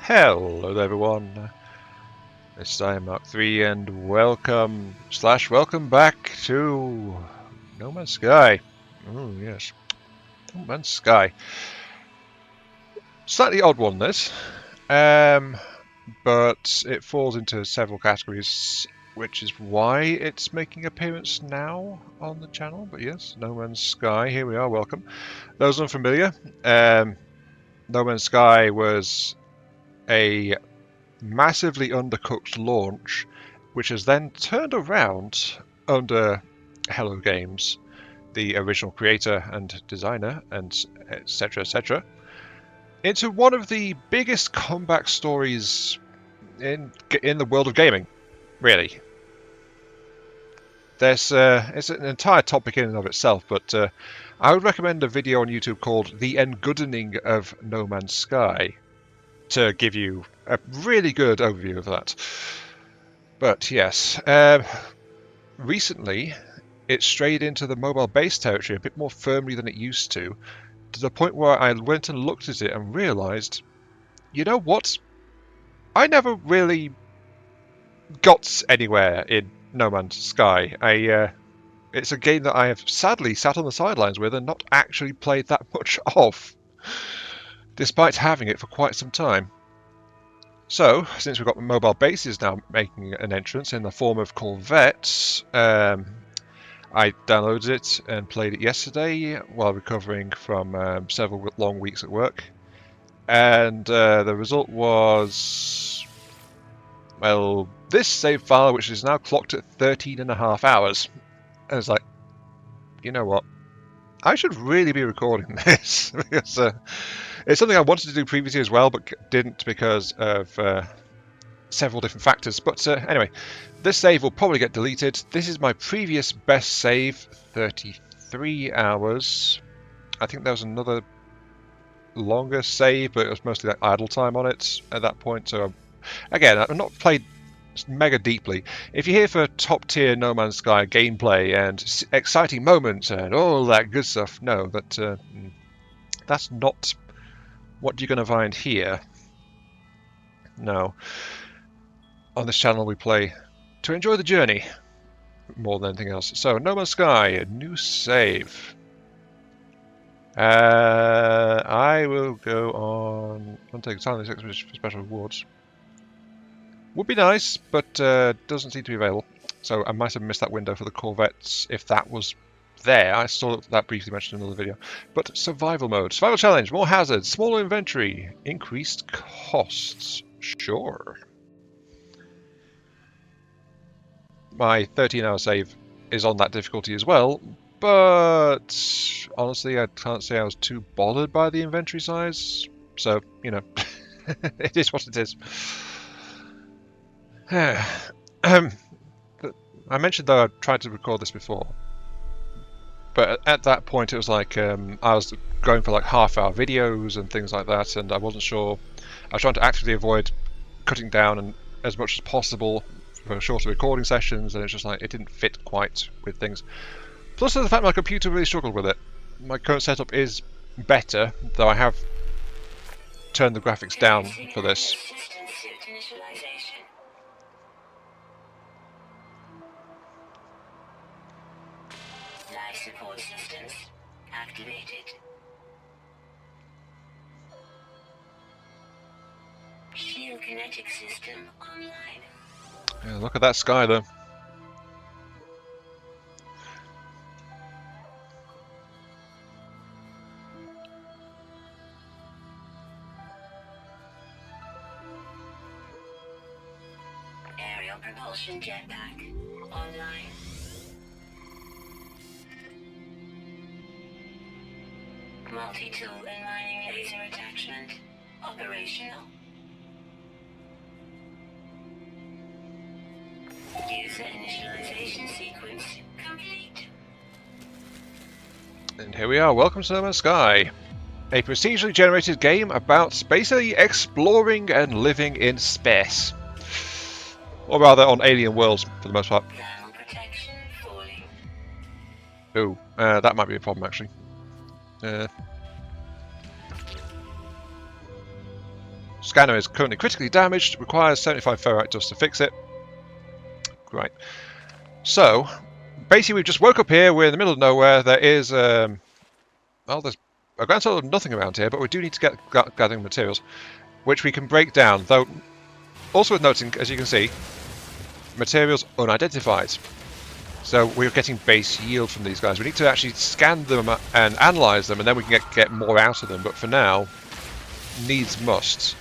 Hello there everyone, it's I am Mark 3 and welcome back to No Man's Sky. Oh yes, No Man's Sky. Slightly odd one this, but it falls into several categories, which is why it's making appearance now on the channel. But yes, No Man's Sky, here we are, welcome. Those unfamiliar, No Man's Sky was a massively undercooked launch, which has then turned around under Hello Games, the original creator and designer, and etc., into one of the biggest comeback stories in the world of gaming. Really, it's an entire topic in and of itself, but I would recommend a video on YouTube called "The Engoodening of No Man's Sky" to give you a really good overview of that. But yes, recently it strayed into the mobile base territory a bit more firmly than it used to the point where I went and looked at it and realised, you know what? I never really got anywhere in No Man's Sky. It's a game that I have sadly sat on the sidelines with and not actually played that much of, despite having it for quite some time. So, since we've got mobile bases now making an entrance in the form of corvettes, I downloaded it and played it yesterday while recovering from several long weeks at work. And the result was, well, this save file, which is now clocked at 13.5 hours. And it's like, you know what? I should really be recording this because it's something I wanted to do previously as well, but didn't because of several different factors. But anyway, this save will probably get deleted. This is my previous best save, 33 hours. I think there was another longer save, but it was mostly like idle time on it at that point. So again, I've not played mega deeply. If you're here for top tier No Man's Sky gameplay and exciting moments and all that good stuff, no, that's not what you're going to find here. No. On this channel we play to enjoy the journey more than anything else. So, No Man's Sky, a new save. I will go on. I'll take time for special rewards. Would be nice, but doesn't seem to be available. So I might have missed that window for the corvettes if that was there. I saw that briefly mentioned in another video. But survival mode. Survival challenge. More hazards. Smaller inventory. Increased costs. Sure. My 13-hour save is on that difficulty as well, but honestly I can't say I was too bothered by the inventory size, so, you know, it is what it is. I mentioned that I tried to record this before, but at that point it was like I was going for like half-hour videos and things like that, and I wasn't sure. I was trying to actively avoid cutting down and as much as possible for shorter recording sessions, and it's just like it didn't fit quite with things. Plus the fact my computer really struggled with it. My current setup is better, though I have turned the graphics down for this. Life support systems activated. Shield kinetic system online. Yeah, look at that sky though. Aerial propulsion jetpack online. Multi-tool and mining laser attachment operational. User initialization sequence complete. And here we are, welcome to No Man's Sky. A procedurally generated game about basically exploring and living in space. Or rather on alien worlds for the most part. Thermal protection falling. Ooh, that might be a problem actually. Scanner is currently critically damaged. Requires 75 ferrite dust to fix it. Right. So, basically, we've just woke up here. We're in the middle of nowhere. There is, well, there's a grand total of nothing around here, but we do need to get gathering materials, which we can break down. Though, also worth noting, as you can see, materials unidentified. So we're getting base yield from these guys. We need to actually scan them and analyze them, and then we can get more out of them. But for now, needs must.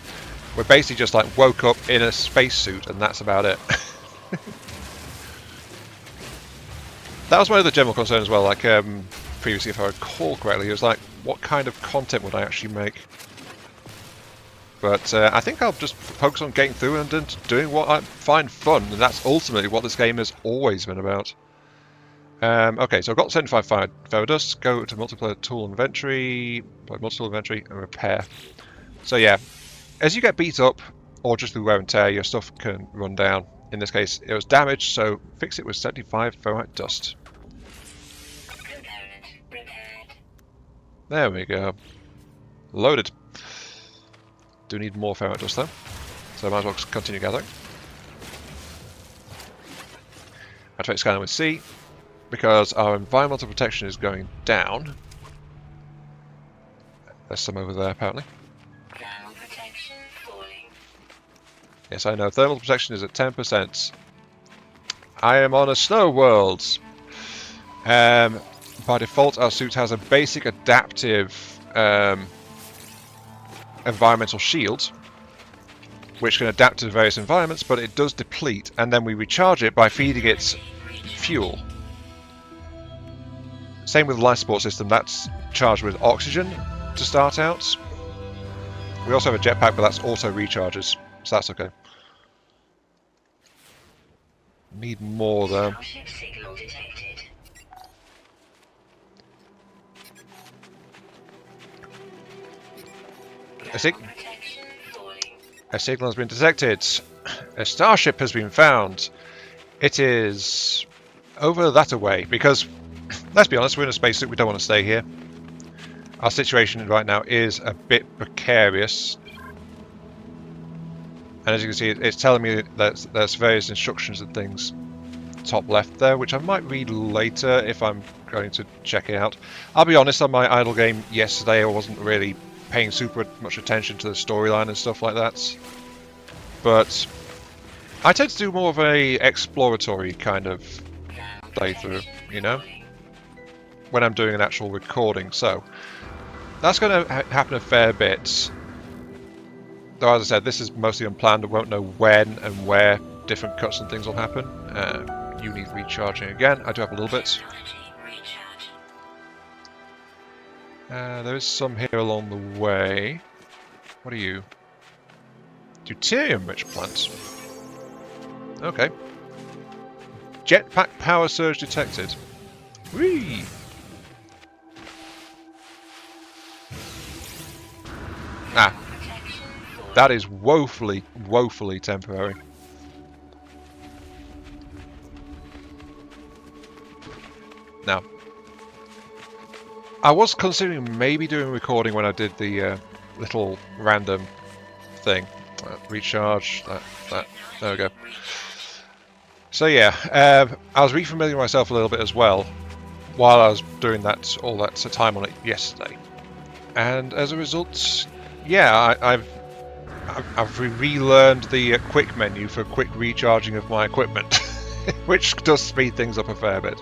We're basically just like woke up in a spacesuit, and that's about it. That was my other general concern as well. Like previously, if I recall correctly, it was like, what kind of content would I actually make? But I think I'll just focus on getting through and doing what I find fun, and that's ultimately what this game has always been about. Okay, so I've got 75 ferrodust. Go to multiplayer tool inventory, multi-tool inventory, and repair. So yeah, as you get beat up, or just through wear and tear, your stuff can run down. In this case, it was damaged, so fix it with 75 ferrite dust. Component repaired. There we go. Loaded. Do need more ferrite dust though, so I might as well continue gathering. Activate scanner with C, because our environmental protection is going down. There's some over there apparently. Thermal protection falling. Yes, I know, thermal protection is at 10%. I am on a snow world. By default, our suit has a basic adaptive environmental shield, which can adapt to various environments, but it does deplete, and then we recharge it by feeding it fuel. Same with the life support system, that's charged with oxygen to start out. We also have a jetpack, but that's auto recharges, so that's okay. Need more though. Starship signal detected. Thermal protection falling. A signal has been detected. A starship has been found. It is over that away, because let's be honest, we're in a spacesuit, we don't want to stay here. Our situation right now is a bit precarious. And as you can see, it's telling me that there's various instructions and things top left there, which I might read later if I'm going to check it out. I'll be honest, on my idle game yesterday I wasn't really paying super much attention to the storyline and stuff like that. But I tend to do more of a exploratory kind of playthrough, you know, when I'm doing an actual recording. So that's going to happen a fair bit. Though, as I said, this is mostly unplanned. I won't know when and where different cuts and things will happen. You need recharging again. I do have a little bit. Technology recharge. There is some here along the way. What are you? Deuterium-rich plants. Okay. Jetpack power surge detected. Whee! Ah. Protection falling. That is woefully, woefully temporary. Now, I was considering maybe doing recording when I did the little random thing. Recharge, that, there we go. So yeah, I was refamiliaring myself a little bit as well while I was doing that, all that time on it yesterday. And as a result, yeah, I've relearned the quick menu for quick recharging of my equipment, which does speed things up a fair bit.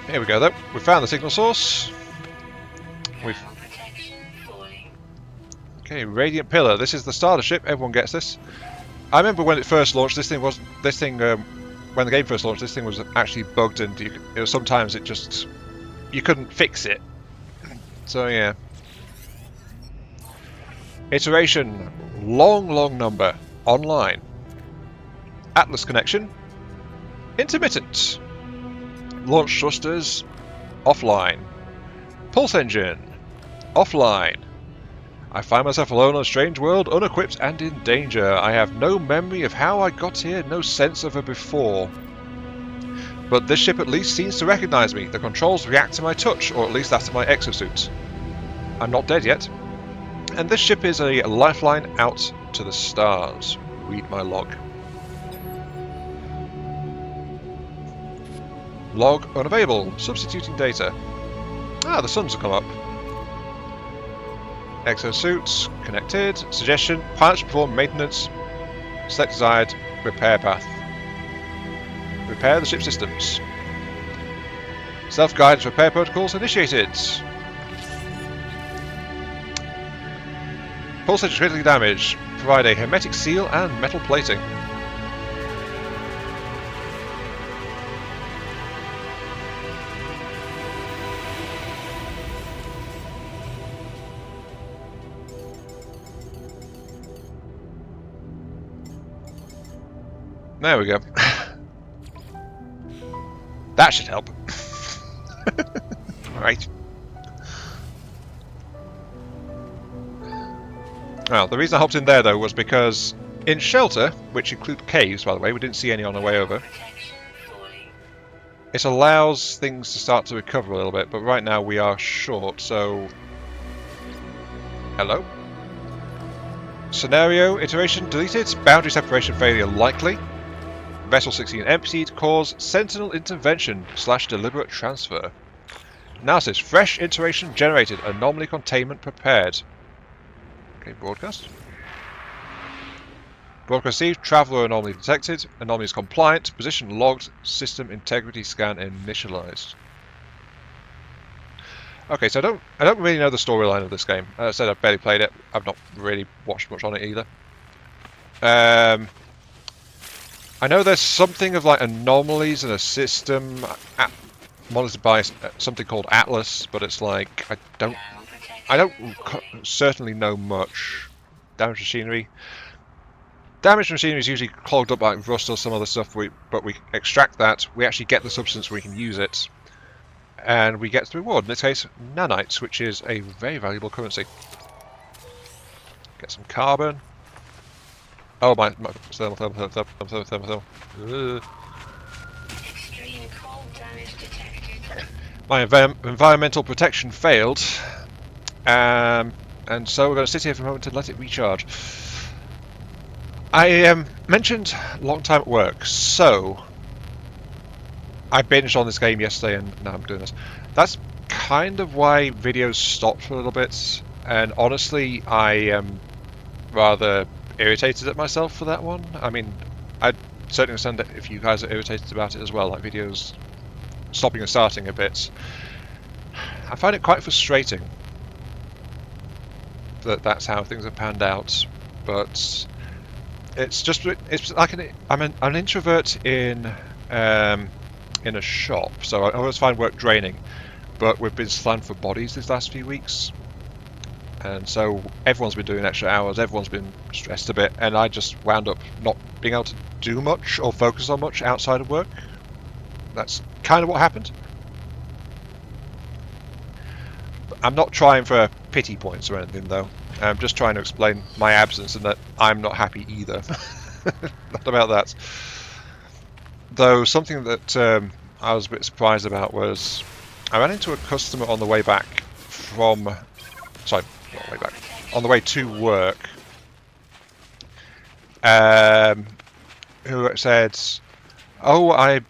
Here we go though, we found the signal source. We've Thermal protection falling. Okay, Radiant Pillar. This is the starter ship. Everyone gets this. I remember when it first launched. When the game first launched, this thing was actually bugged, and it was, sometimes it just you couldn't fix it. So yeah. Iteration, long number, online. Atlas connection, intermittent. Launch thrusters, offline. Pulse engine, offline. I find myself alone on a strange world, unequipped and in danger. I have no memory of how I got here, no sense of her before. But this ship at least seems to recognize me. The controls react to my touch, or at least that of my exosuit. I'm not dead yet. And this ship is a lifeline out to the stars. Read my log. Log unavailable. Substituting data. Ah, the sun's come up. Exosuits connected. Suggestion: pilots perform maintenance. Select desired repair path. Repair the ship systems. Self-guided repair protocols initiated. Pulse engine critically damaged. Provide a hermetic seal and metal plating. There we go. That should help. Right. Well, the reason I hopped in there though was because in shelter, which include caves by the way, we didn't see any on our way over, Protection falling. it allows things to start to recover a little bit, but right now we are short, so... Hello? Scenario, iteration deleted, boundary separation failure likely, vessel 16 emptied, cause sentinel intervention / deliberate transfer. Analysis, fresh iteration generated, anomaly containment prepared. Okay, broadcast. Broadcast received, traveller anomaly detected, anomaly is compliant, position logged, system integrity scan initialized. Okay, so I don't really know the storyline of this game. As I said, I've barely played it. I've not really watched much on it either. I know there's something of like anomalies in a system monitored by something called Atlas, but it's like I don't certainly know much. Damaged machinery. Damaged machinery is usually clogged up by rust or some other stuff, but we extract that, we actually get the substance, we can use it, and we get the reward, in this case, nanites, which is a very valuable currency. Get some carbon. Oh, my thermal. Extreme cold damage detected. My environmental protection failed, and so we're going to sit here for a moment and let it recharge. I mentioned long time at work, so I binged on this game yesterday and now I'm doing this. That's kind of why videos stopped for a little bit, and honestly I am rather irritated at myself for that one. I mean, I certainly understand that if you guys are irritated about it as well, like videos stopping and starting a bit. I find it quite frustrating that that's how things have panned out, but it's like I'm an introvert in a shop, so I always find work draining, but we've been slammed for bodies these last few weeks, and so everyone's been doing extra hours, everyone's been stressed a bit, and I just wound up not being able to do much or focus on much outside of work. That's kind of what happened. I'm not trying for pity points or anything though. I'm just trying to explain my absence and that I'm not happy either. Not about that. Though something that I was a bit surprised about was I ran into a customer on the way back from... Sorry, not way back. On the way to work. Who said, "Oh, I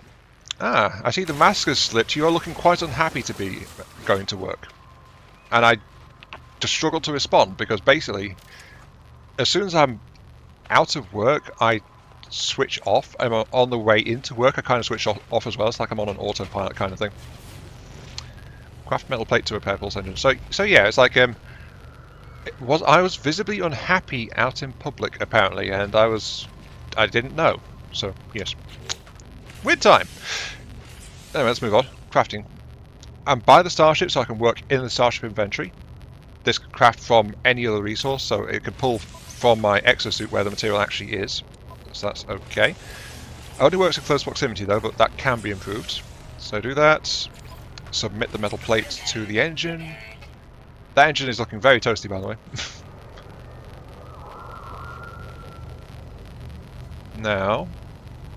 see the mask has slipped. You are looking quite unhappy to be going to work." And I just struggled to respond because basically, as soon as I'm out of work, I switch off. I'm on the way into work, I kind of switch off as well. It's like I'm on an autopilot kind of thing. Craft metal plate to repair pulse engine. So yeah, it's like I was visibly unhappy out in public apparently, and I didn't know. So yes, weird time. Anyway, let's move on. Crafting. I'm by the starship, so I can work in the starship inventory. This can craft from any other resource, so it can pull from my exosuit where the material actually is. So that's okay. It only works in close proximity though, but that can be improved. So do that. Submit the metal plate to the engine. That engine is looking very toasty, by the way. Now,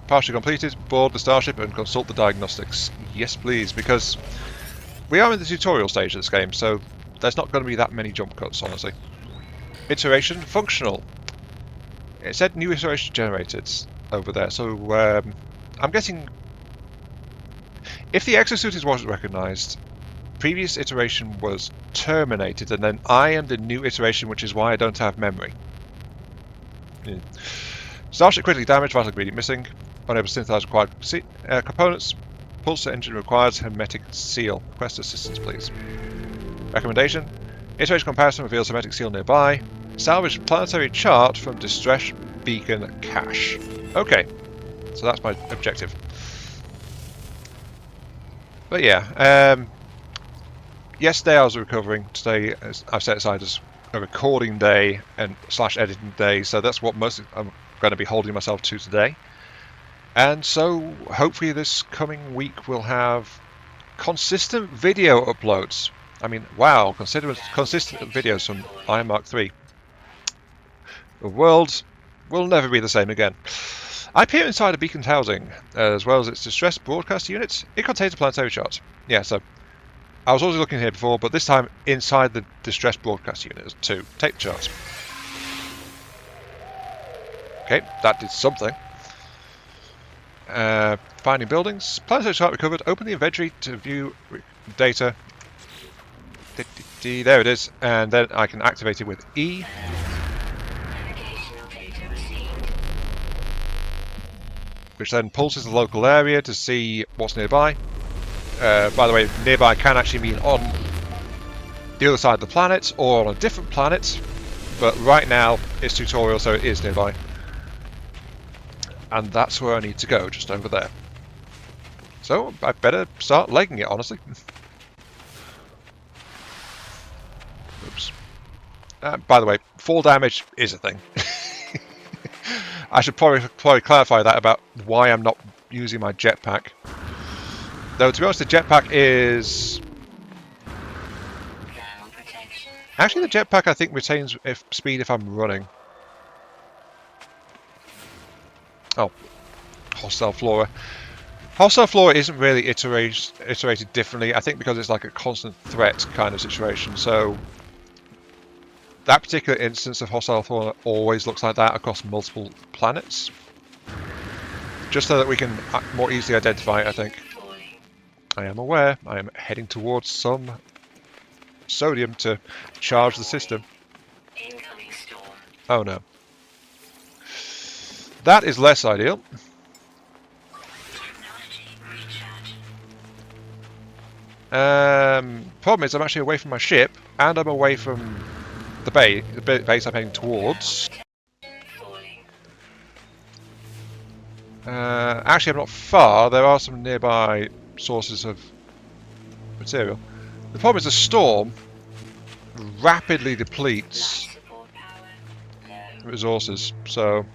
partially completed, board the starship and consult the diagnostics. Yes please, because we are in the tutorial stage of this game, so there's not going to be that many jump cuts, honestly. iteration functional. It said new iteration generated over there, so I'm guessing if the exosuit wasn't recognised, previous iteration was terminated, and then I am the new iteration, which is why I don't have memory. Starship critically damaged, vital ingredient missing, unable to synthesize required components, pulsar engine requires hermetic seal. Request assistance, please. Recommendation: iteration comparison reveals hermetic seal nearby. Salvage planetary chart from distress beacon cache. Okay, so that's my objective. But yeah, yesterday I was recovering. Today I've set aside as a recording day and / editing day, so that's what mostly I'm going to be holding myself to today. And so hopefully this coming week we'll have consistent video uploads. I mean, wow, consistent videos from Iron Mark III. The world will never be the same again. I peer inside a beacon's housing, as well as its distress broadcast unit. It contains a planetary chart. Yeah, so I was already looking here before, but this time inside the distress broadcast unit too. Take the chart. Okay, that did something. Finding buildings. Planetary chart recovered. Open the inventory to view data. There it is. And then I can activate it with E. Which then pulses the local area to see what's nearby. By the way, nearby can actually mean on the other side of the planet or on a different planet. But right now it's tutorial, so it is nearby. And that's where I need to go, just over there. So I better start legging it, honestly. Oops. By the way, fall damage is a thing. I should probably clarify that about why I'm not using my jetpack. Though, to be honest, the jetpack is... Actually, the jetpack, I think, retains speed if I'm running. Oh, hostile flora. Hostile flora isn't really iterated differently, I think, because it's like a constant threat kind of situation. So that particular instance of hostile flora always looks like that across multiple planets. Just so that we can more easily identify it, I think. I am aware. I am heading towards some sodium to charge the system. Incoming storm. Oh no. That is less ideal. Problem is I'm actually away from my ship, and I'm away from the base I'm heading towards. Actually, I'm not far. There are some nearby sources of material. The problem is the storm rapidly depletes resources, so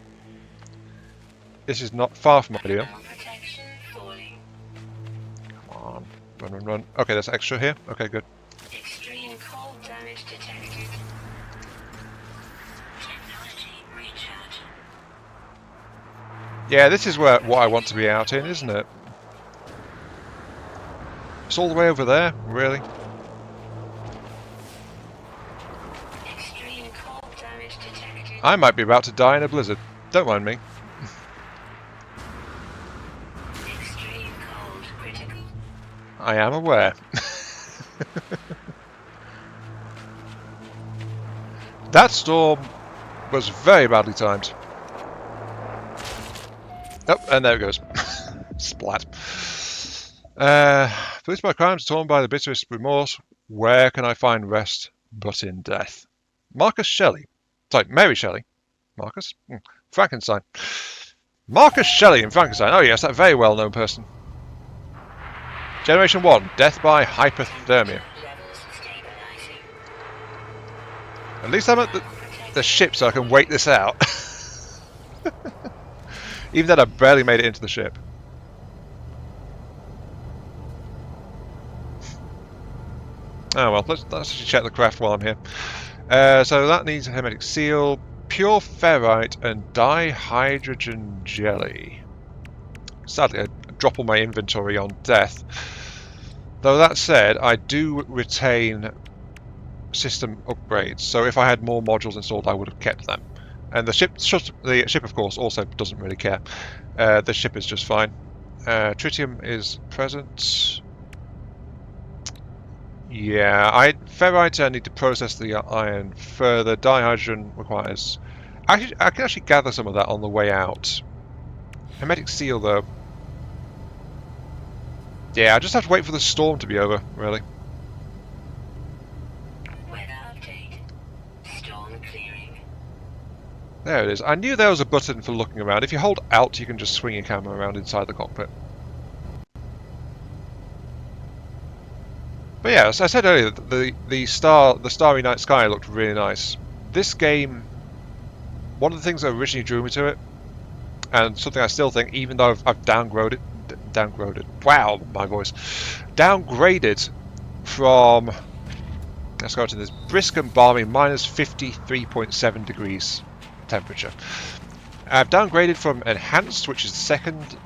this is not far from ideal. Come on, run. Okay, there's extra here. Okay, good. Extreme cold damage detected. Technology recharge. Yeah, this is what I want to be out in, isn't it? It's all the way over there, really. Extreme cold damage detected. I might be about to die in a blizzard. Don't mind me. Extreme cold critical. I am aware. That storm was very badly timed. Oh, and there it goes. Splat. Police by crimes, torn by the bitterest remorse. Where can I find rest but in death? Marcus Shelley. Sorry, Mary Shelley. Marcus? Frankenstein. Marcus Shelley in Frankenstein. Oh yes, that very well-known person. Generation 1. Death by hypothermia. Levels stabilizing. At least I'm at the ship so I can wait this out. Even then I barely made it into the ship. Oh well, let's actually check the craft while I'm here. So that needs a hermetic seal, pure ferrite, and dihydrogen jelly. Sadly, I drop all my inventory on death. Though that said, I do retain system upgrades. So if I had more modules installed, I would have kept them. And the ship, of course, also doesn't really care. The ship is just fine. Tritium is present. Yeah, ferrite, I need to process the iron further. Dihydrogen requires... I can actually gather some of that on the way out. Hermetic seal, though. Yeah, I just have to wait for the storm to be over, really. Weather update. Storm clearing. There it is. I knew there was a button for looking around. If you hold Alt, you can just swing your camera around inside the cockpit. But yeah, as I said earlier, the starry night sky looked really nice. This game, one of the things that originally drew me to it, and something I still think, even though I've downgraded, wow, my voice, downgraded from, let's go to this, brisk and balmy minus 53.7 degrees temperature. I've downgraded from enhanced, which is the second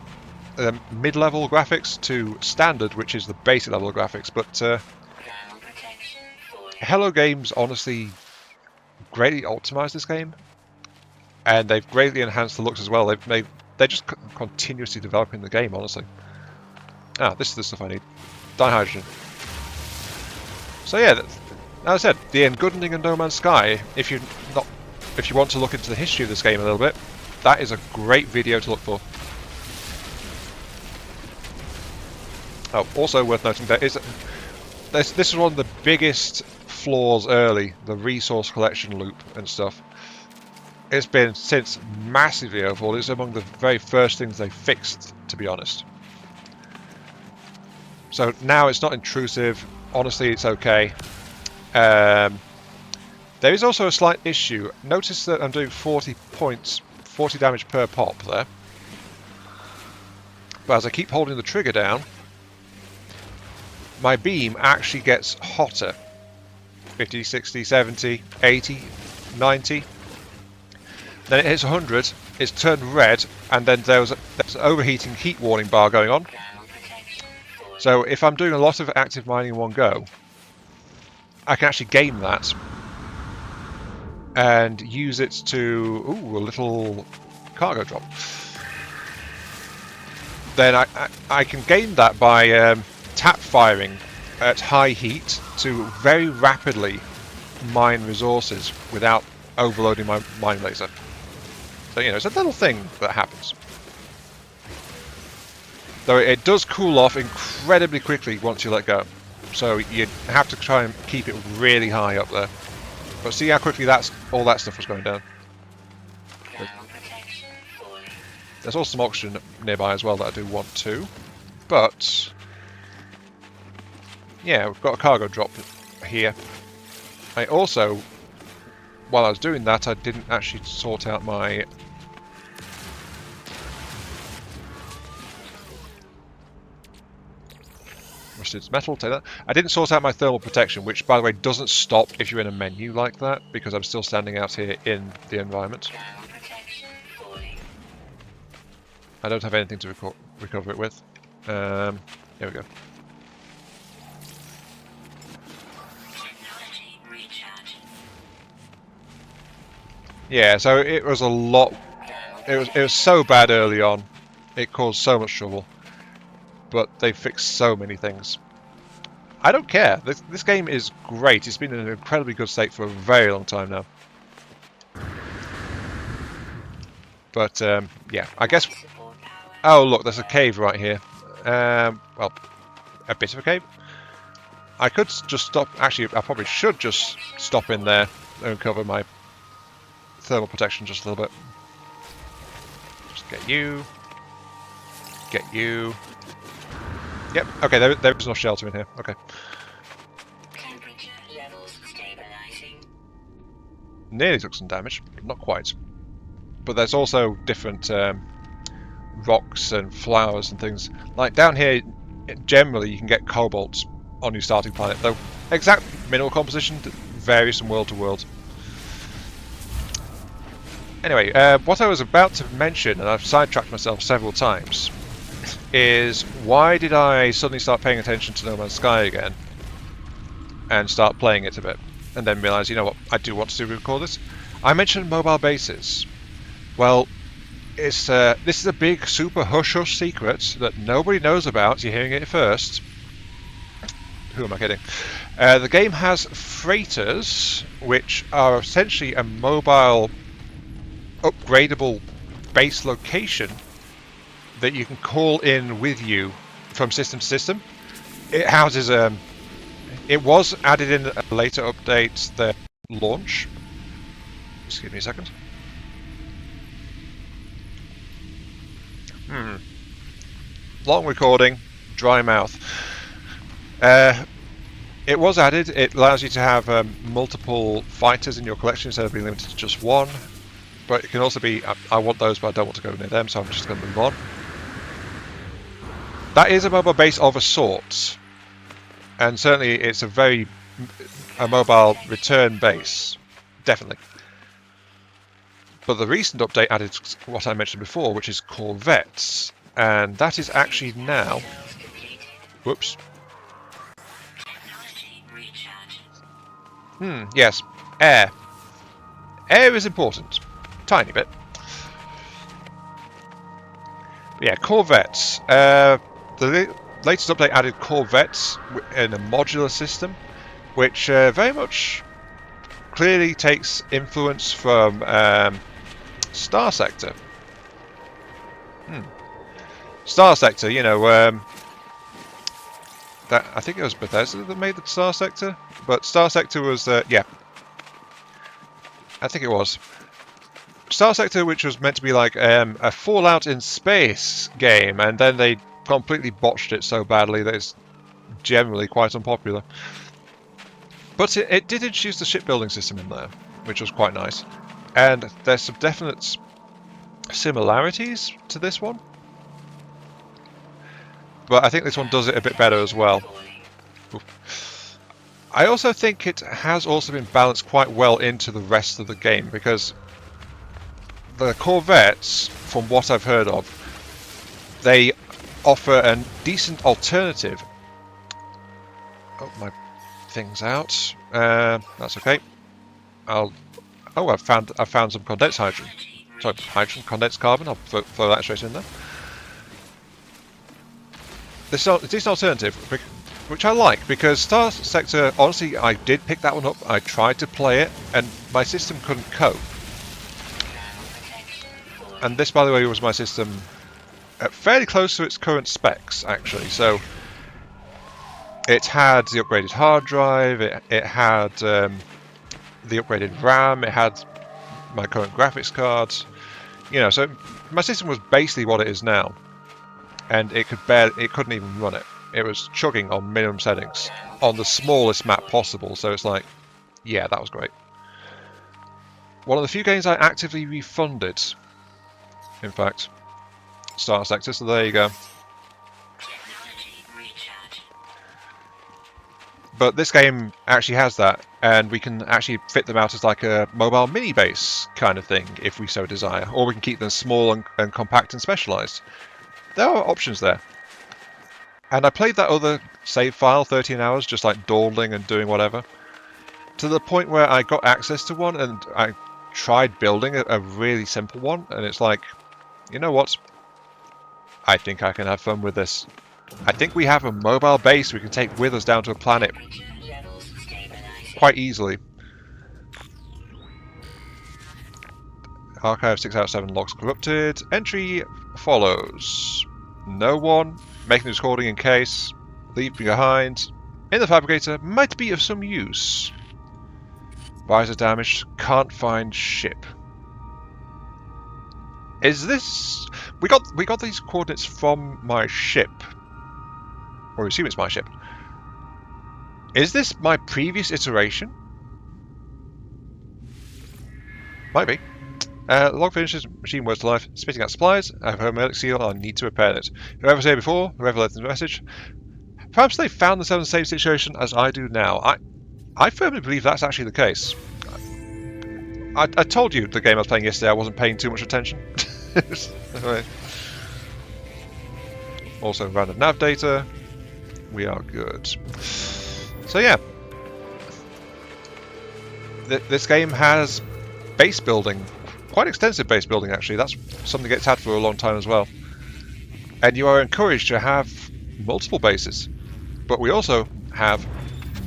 mid-level graphics, to standard, which is the basic level of graphics. But Hello Games honestly greatly optimized this game, and they've greatly enhanced the looks as well. They're just continuously developing the game, honestly. This is the stuff I need. Dihydrogen. So yeah, as I said, the Engudning and No Man's Sky. If you want to look into the history of this game a little bit, that is a great video to look for. Oh, also worth noting, this is one of the biggest flaws early, the resource collection loop and stuff. It's been since massively overhauled. It's among the very first things they fixed, to be honest. So now it's not intrusive. Honestly, it's okay. There is also a slight issue. Notice that I'm doing 40 points, 40 damage per pop there. But as I keep holding the trigger down, my beam actually gets hotter. 50, 60, 70, 80, 90. Then it hits 100, it's turned red, and then there's an overheating heat warning bar going on. So if I'm doing a lot of active mining in one go, I can actually game that and use it to... ooh, a little cargo drop. Then I can game that by tap firing at high heat to very rapidly mine resources without overloading my mine laser. So, you know, it's a little thing that happens. Though it does cool off incredibly quickly once you let go. So you have to try and keep it really high up there. But see how quickly all that stuff was going down. There's also some oxygen nearby as well that I do want to. But yeah, we've got a cargo drop here. I also, while I was doing that, I didn't actually sort out my rusted metal, take that. I didn't sort out my thermal protection, which, by the way, doesn't stop if you're in a menu like that, because I'm still standing out here in the environment. I don't have anything to recover it with. Here we go. Yeah, so it was a lot. It was so bad early on. It caused so much trouble. But they fixed so many things. I don't care. This game is great. It's been in an incredibly good state for a very long time now. But yeah, I guess. Oh look, there's a cave right here. Well, a bit of a cave. I could just stop. Actually, I probably should just stop in there and cover my thermal protection just a little bit. Just get you. Get you. Yep. Okay. There is no shelter in here. Okay. Temperature levels stabilizing. Nearly took some damage. Not quite. But there's also different rocks and flowers and things. Like down here, generally you can get cobalt on your starting planet, though exact mineral composition varies from world to world. Anyway, what I was about to mention, and I've sidetracked myself several times, is why did I suddenly start paying attention to No Man's Sky again and start playing it a bit? and then realised, you know what, I do want to record this. I mentioned mobile bases. Well, this is a big, super hush-hush secret that nobody knows about. You're hearing it first. Who am I kidding? The game has freighters, which are essentially a mobile, upgradable base location that you can call in with you from system to system. It houses it was added in a later update, the launch. Just give me a second. Long recording, dry mouth. It was added. It allows you to have multiple fighters in your collection instead of being limited to just one. But it can also be, I want those, but I don't want to go near them, so I'm just going to move on. That is a mobile base of a sort, and certainly it's a mobile return base, definitely. But the recent update added what I mentioned before, which is corvettes, and that is actually now. Whoops. Yes, air. Air is important, tiny bit. But yeah, corvettes. The latest update added corvettes in a modular system, which very much clearly takes influence from Star Sector. Star Sector, you know, that I think it was Bethesda that made the Star Sector, but Star Sector was yeah, I think it was Star Sector, which was meant to be like a Fallout in space game, and then they completely botched it so badly that it's generally quite unpopular. But it did introduce the shipbuilding system in there, which was quite nice. And there's some definite similarities to this one. But I think this one does it a bit better as well. Oof. I also think it has also been balanced quite well into the rest of the game, because the corvettes, from what I've heard of, they offer a decent alternative. Oh, my thing's out. That's okay. I've found some condensed hydrogen. Sorry, hydrogen, condensed carbon. I'll throw that straight in there. This is a decent alternative, which I like, because Star Sector, honestly, I did pick that one up. I tried to play it, and my system couldn't cope. And this, by the way, was my system fairly close to its current specs, actually. So it had the upgraded hard drive, it had the upgraded RAM, it had my current graphics cards. You know, so my system was basically what it is now, and it couldn't even run it. It was chugging on minimum settings on the smallest map possible. So it's like, yeah, that was great. One of the few games I actively refunded, in fact. Star Sector, so there you go. But this game actually has that, and we can actually fit them out as like a mobile mini base kind of thing if we so desire, or we can keep them small and compact and specialised. There are options there. And I played that other save file, 13 hours, just like dawdling and doing whatever, to the point where I got access to one and I tried building a really simple one, and it's like, you know what? I think I can have fun with this. I think we have a mobile base we can take with us down to a planet quite easily. Archive 6 out of 7 logs corrupted. Entry follows. No one. Making this recording in case. Leave behind. In the fabricator. Might be of some use. Visor damaged. Can't find ship. Is this... We got these coordinates from my ship. Or we assume it's my ship. Is this my previous iteration? Might be. Log finishes, machine works to life, spitting out supplies. I have a hermetic seal, I need to repair it. Whoever's here before, whoever left the message. Perhaps they found themselves in the same situation as I do now. I firmly believe that's actually the case. I told you the game I was playing yesterday I wasn't paying too much attention. Anyway. Also random nav data. We are good. So yeah. this game has base building, quite extensive base building actually. That's something it's had for a long time as well. And you are encouraged to have multiple bases, but we also have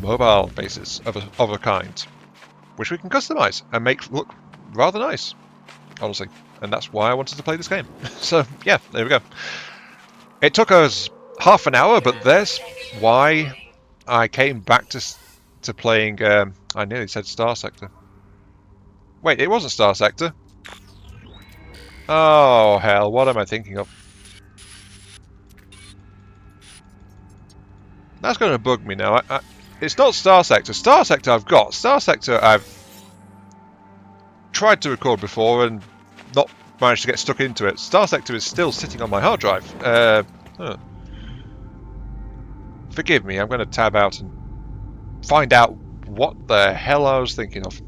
mobile bases of a kind, which we can customize and make look rather nice, honestly. And that's why I wanted to play this game. So yeah, there we go. It took us half an hour, but there's why I came back to playing. I nearly said Star Sector. Wait, it wasn't Star Sector. Oh hell, what am I thinking of? That's going to bug me now. It's not Star Sector. Star Sector I've got. Star Sector I've tried to record before and not managed to get stuck into it. Star Sector is still sitting on my hard drive. Forgive me, I'm going to tab out and find out what the hell I was thinking of.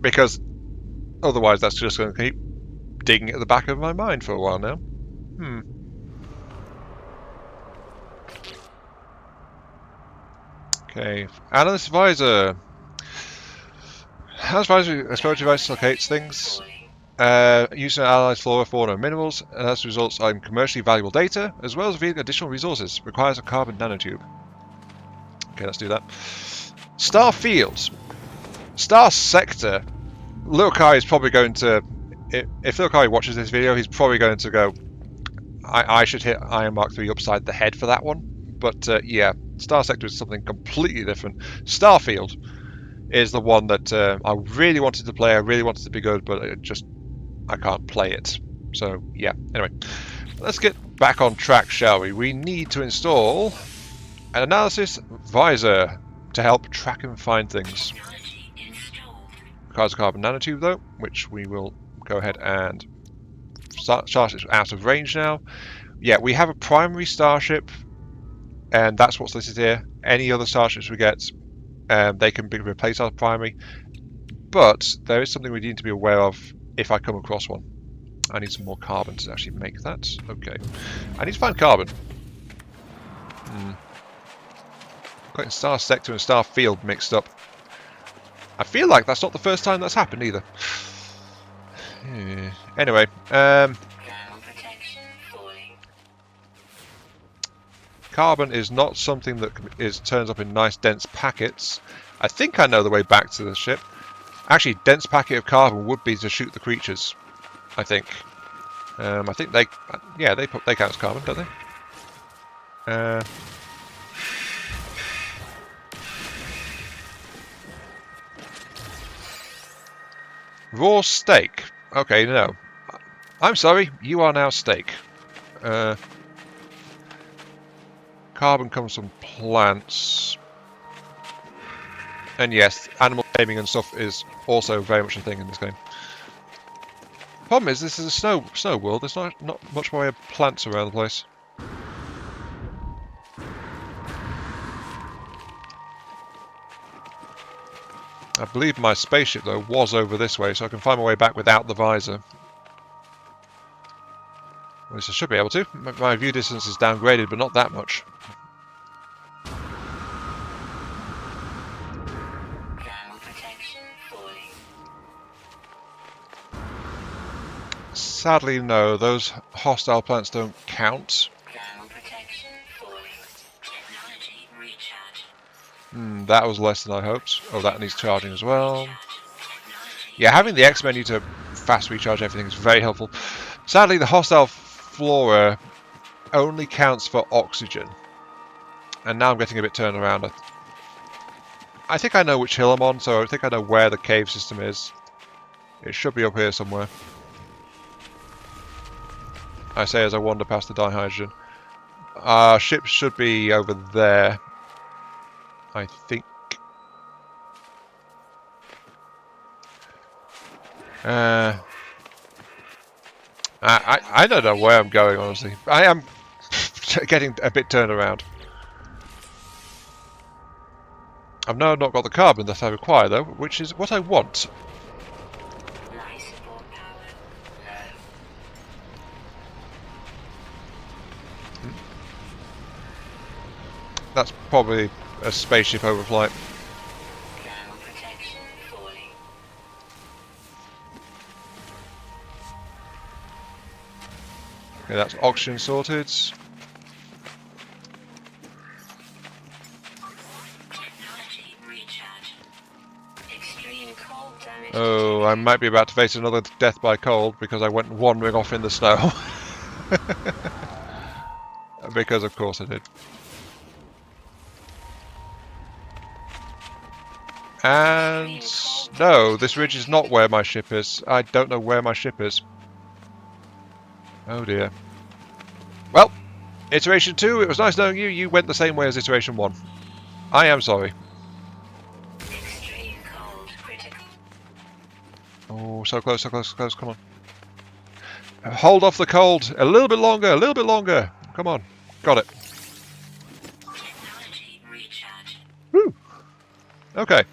Because otherwise that's just going to keep digging at the back of my mind for a while now. Okay, Analyst Visor. Analyst Visor exploratory device locates things. Using analyze flora, fauna, and minerals, and as results in commercially valuable data, as well as revealing additional resources. Requires a carbon nanotube. Okay, let's do that. Starfield. Star Sector. Lil Kai is probably going to... If Lil Kai watches this video, he's probably going to go, I should hit Iron Mark 3 upside the head for that one. But yeah, Star Sector is something completely different. Starfield is the one that I really wanted to play. I really wanted to be good, but I can't play it. So yeah, anyway, let's get back on track, shall we? We need to install an analysis visor to help track and find things. Requires a carbon nanotube though, which we will go ahead and start it out of range now. Yeah, we have a primary starship, and that's what's listed here. Any other starships we get, they can replace our primary. But there is something we need to be aware of if I come across one. I need some more carbon to actually make that. Okay. I need to find carbon. Getting Star Sector and Starfield mixed up. I feel like that's not the first time that's happened either. Anyway, carbon is not something that turns up in nice dense packets. I think I know the way back to the ship. Actually, dense packet of carbon would be to shoot the creatures. I think. I think they count as carbon, don't they? Raw steak. Okay, no. I'm sorry, you are now steak. Carbon comes from plants. And yes, animal taming and stuff is also very much a thing in this game. Problem is, this is a snow world. There's not much more plants around the place. I believe my spaceship though was over this way, so I can find my way back without the visor. At least I should be able to. My view distance is downgraded, but not that much. Sadly, no. Those hostile plants don't count. That was less than I hoped. Oh, that needs charging as well. Yeah, having the X menu to fast recharge everything is very helpful. Sadly, the hostile flora only counts for oxygen. And now I'm getting a bit turned around. I think I know which hill I'm on, so I think I know where the cave system is. It should be up here somewhere. I say as I wander past the dihydrogen. Our ship should be over there. I think. I don't know where I'm going, honestly. I am getting a bit turned around. I've now not got the carbon that I require, though, which is what I want. That's probably a spaceship overflight. Okay, that's oxygen sorted. Technology recharge. Extreme cold damage. Oh, I might be about to face another death by cold because I went wandering off in the snow. Because of course I did. And no, this ridge is not where my ship is. I don't know where my ship is. Oh dear. Well, iteration 2, it was nice knowing you. You went the same way as iteration 1. I am sorry. Extreme cold critical. Oh, so close, so close, so close. Come on. Hold off the cold. A little bit longer, a little bit longer. Come on. Got it. Technology recharge. Woo. Okay.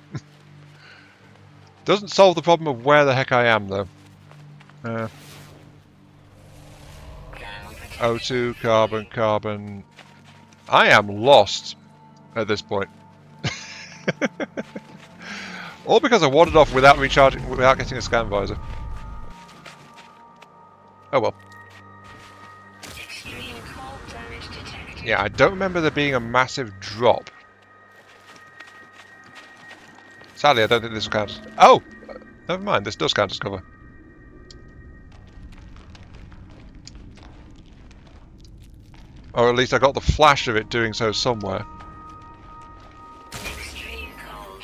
Doesn't solve the problem of where the heck I am, though. Ground protection. O2, carbon, carbon. I am lost at this point. All because I wandered off without recharging, without getting a scan visor. Oh well. Extreme cold damage detected. Yeah, I don't remember there being a massive drop. Sadly, I don't think this will count. Oh! Never mind, this does count as cover. Or at least I got the flash of it doing so somewhere. Extreme cold.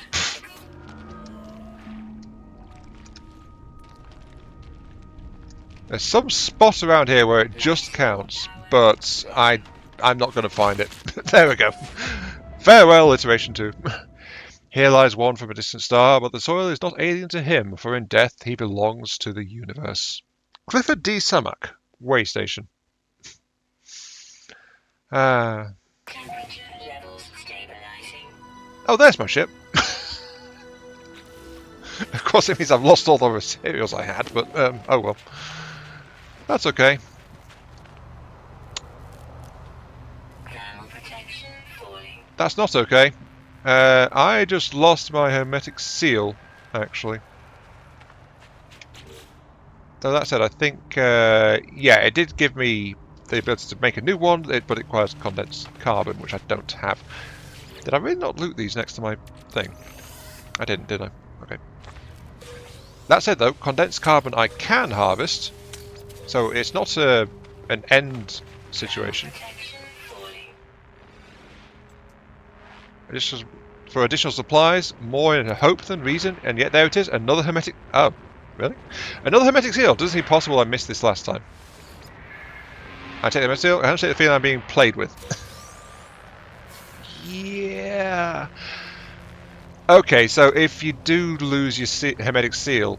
There's some spot around here where it just counts, but I'm not going to find it. There we go. Farewell, iteration 2. Here lies one from a distant star, but the soil is not alien to him, for in death he belongs to the universe. Clifford D. Sumac, way station. Temperature levels stabilizing. Oh, there's my ship. Of course, it means I've lost all the materials I had, but oh well. That's okay. Ground protection falling. That's not okay. I just lost my hermetic seal, actually. Though that said, I think, yeah, it did give me the ability to make a new one, but it requires condensed carbon, which I don't have. Did I really not loot these next to my thing? I didn't, did I? Okay. That said, though, condensed carbon I can harvest, so it's not an end situation. Protection falling. For additional supplies, more in hope than reason, and yet there it is, another hermetic... Oh, really? Another hermetic seal! Doesn't seem possible I missed this last time. I take the hermetic seal, I don't take the feeling I'm being played with. Yeah... Okay, so if you do lose your hermetic seal,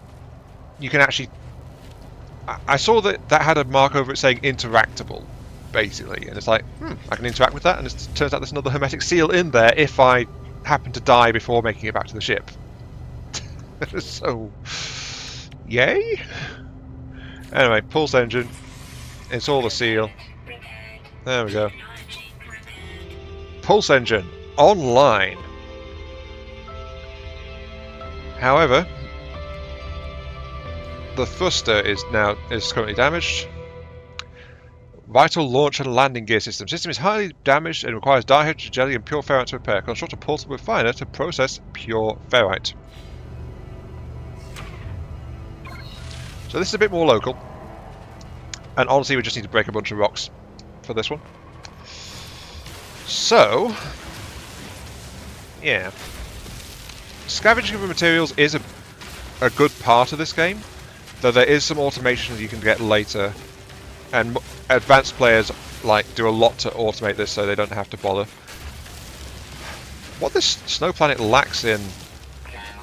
you can actually... I saw that had a mark over it saying interactable, basically, and it's like, I can interact with that, and it turns out there's another hermetic seal in there if I happen to die before making it back to the ship. So, yay! Anyway, pulse engine, install the seal, Repaired. there we go. Technology repaired. Pulse engine, online! However, the thruster is currently damaged. Vital launch and landing gear system. System is highly damaged and requires dihydrogen jelly and pure ferrite to repair. Construct a portable refiner to process pure ferrite. So this is a bit more local. And honestly, we just need to break a bunch of rocks for this one. So, yeah. Scavenging for materials is a good part of this game, though there is some automation you can get later, and advanced players do a lot to automate this so they don't have to bother. What this snow planet lacks in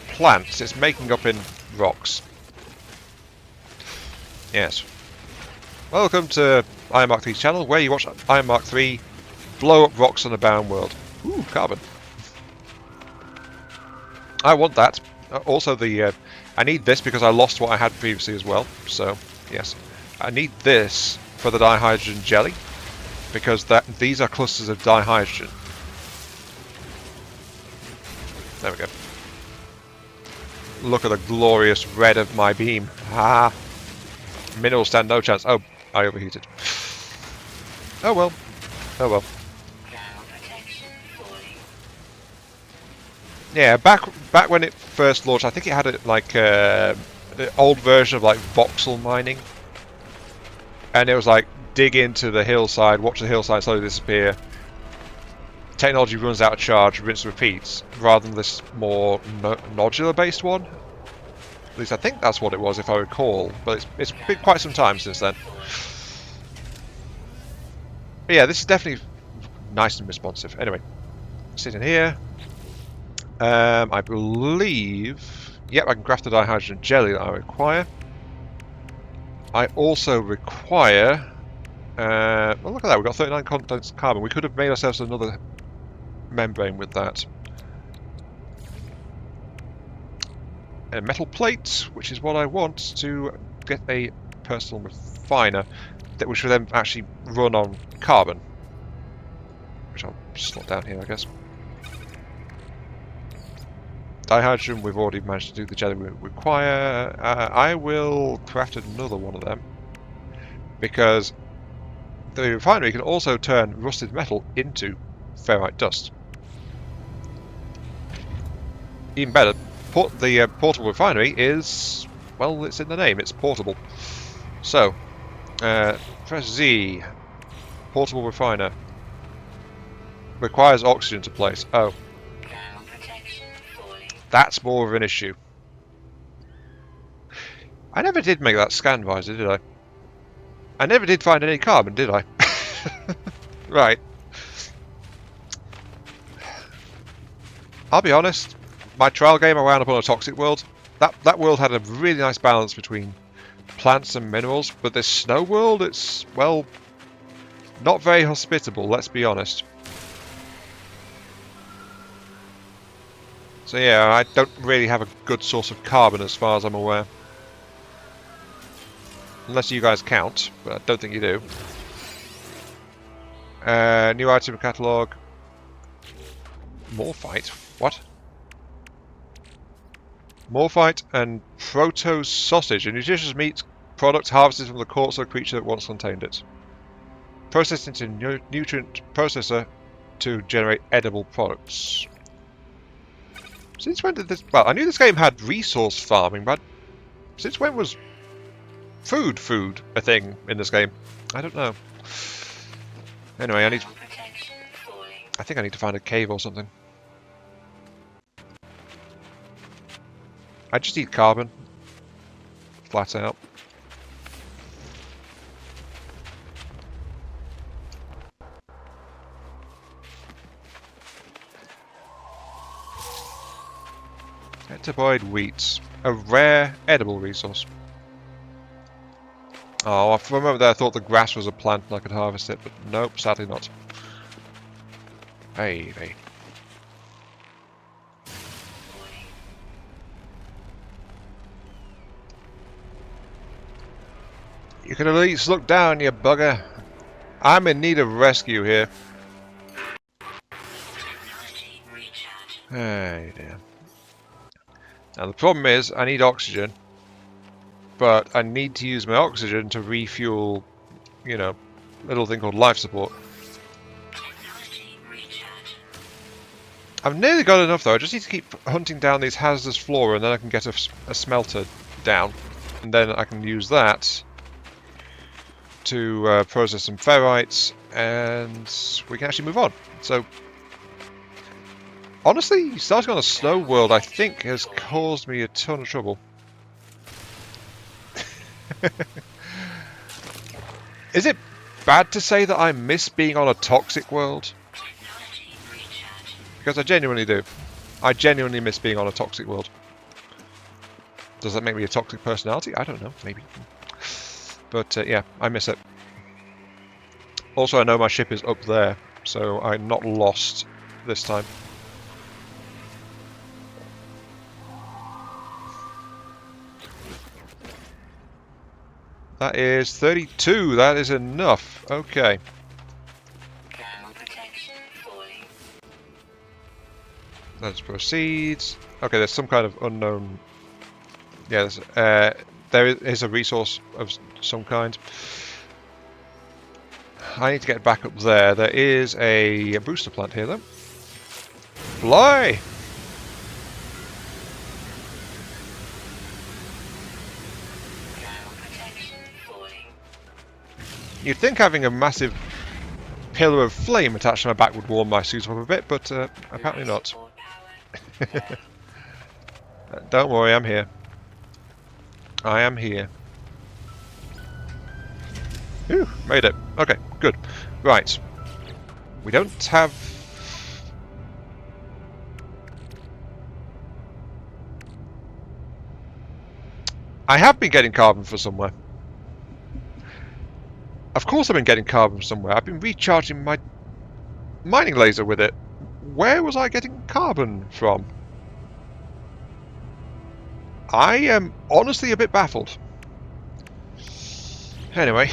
plants, it's making up in rocks. Yes. Welcome to Iron Mark 3's channel, where you watch Iron Mark 3 blow up rocks on a barren world. Ooh, carbon. I want that. Also, I need this because I lost what I had previously as well. So, yes, I need this for the dihydrogen jelly because these are clusters of dihydrogen. There we go. Look at the glorious red of my beam. Ah, minerals stand no chance. Oh, I overheated. Oh well. Oh well. Thermal protection falling. Yeah, back when it first launched, I think it had the old version of like voxel mining, and it was like dig into the hillside, watch the hillside slowly disappear. Technology runs out of charge, rinse repeats, rather than this more nodular-based one. At least I think that's what it was, if I recall. But it's been quite some time since then. But yeah, this is definitely nice and responsive. Anyway, sitting here. I believe... Yep, I can craft the dihydrogen jelly that I require. I also require... well, look at that, we've got 39 contents of carbon. We could have made ourselves another membrane with that. A metal plate, which is what I want to get a personal refiner that which will then actually run on carbon. Which I'll slot down here, I guess. Dihydrogen, we've already managed to do the jelly we require. I will craft another one of them because the refinery can also turn rusted metal into ferrite dust. Even better, the portable refinery is, well, it's in the name, it's portable. So, press Z, portable refiner. Requires oxygen to place. Oh. Thermal protection falling. That's more of an issue. I never did make that scan visor, did I? I never did find any carbon, did I? Right. I'll be honest, my trial game I wound up on a toxic world. That world had a really nice balance between plants and minerals, but this snow world, it's, well, not very hospitable, let's be honest. So yeah, I don't really have a good source of carbon as far as I'm aware. Unless you guys count, but I don't think you do. New item catalogue. Morphite? What? Morphite and proto sausage, a nutritious meat product harvested from the corpse of a creature that once contained it. Processed into nutrient processor to generate edible products. Since when did this... Well, I knew this game had resource farming, but since when was food a thing in this game? I don't know. Anyway, I think I need to find a cave or something. I just need carbon. Flat out. Etaboid wheat. A rare edible resource. Oh, I remember that I thought the grass was a plant and I could harvest it, but nope, sadly not. Hey. You can at least look down, you bugger. I'm in need of rescue here. Hey dear. Now the problem is, I need oxygen. But I need to use my oxygen to refuel, you know, a little thing called life support. I've nearly got enough though, I just need to keep hunting down these hazardous flora and then I can get a smelter down. And then I can use that to process some ferrites and we can actually move on. So, honestly, starting on a snow world I think has caused me a ton of trouble. Is it bad to say that I miss being on a toxic world? Because I genuinely do. I genuinely miss being on a toxic world. Does that make me a toxic personality? I don't know, maybe. But yeah, I miss it. Also, I know my ship is up there, so I'm not lost this time. That is 32. That is enough. Okay. Let's proceed. Okay, there's some kind of unknown... Yeah, there is a resource of some kind. I need to get back up there. There is a booster plant here, though. Fly! Ground protection falling. You'd think having a massive pillar of flame attached to my back would warm my suit up a bit, but apparently not. Support power. Don't worry, I'm here. I am here. Ooh, made it. Okay, good. Right. We don't have... I have been getting carbon from somewhere. Of course I've been getting carbon from somewhere. I've been recharging my mining laser with it. Where was I getting carbon from? I am honestly a bit baffled. Anyway,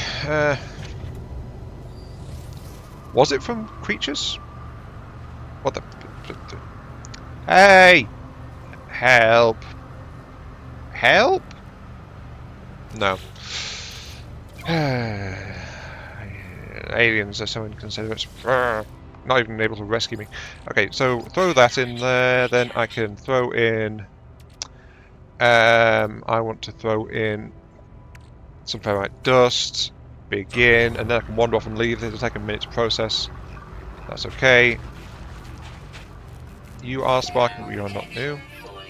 was it from creatures? What the... Hey! Help! Help? No. Aliens are so inconsiderate. Not even able to rescue me. Okay, so throw that in there, then I can throw in... I want to throw in some ferrite dust, begin, and then I can wander off and leave. It'll take a minute to process. That's okay. You are sparking, but you are not new. Falling.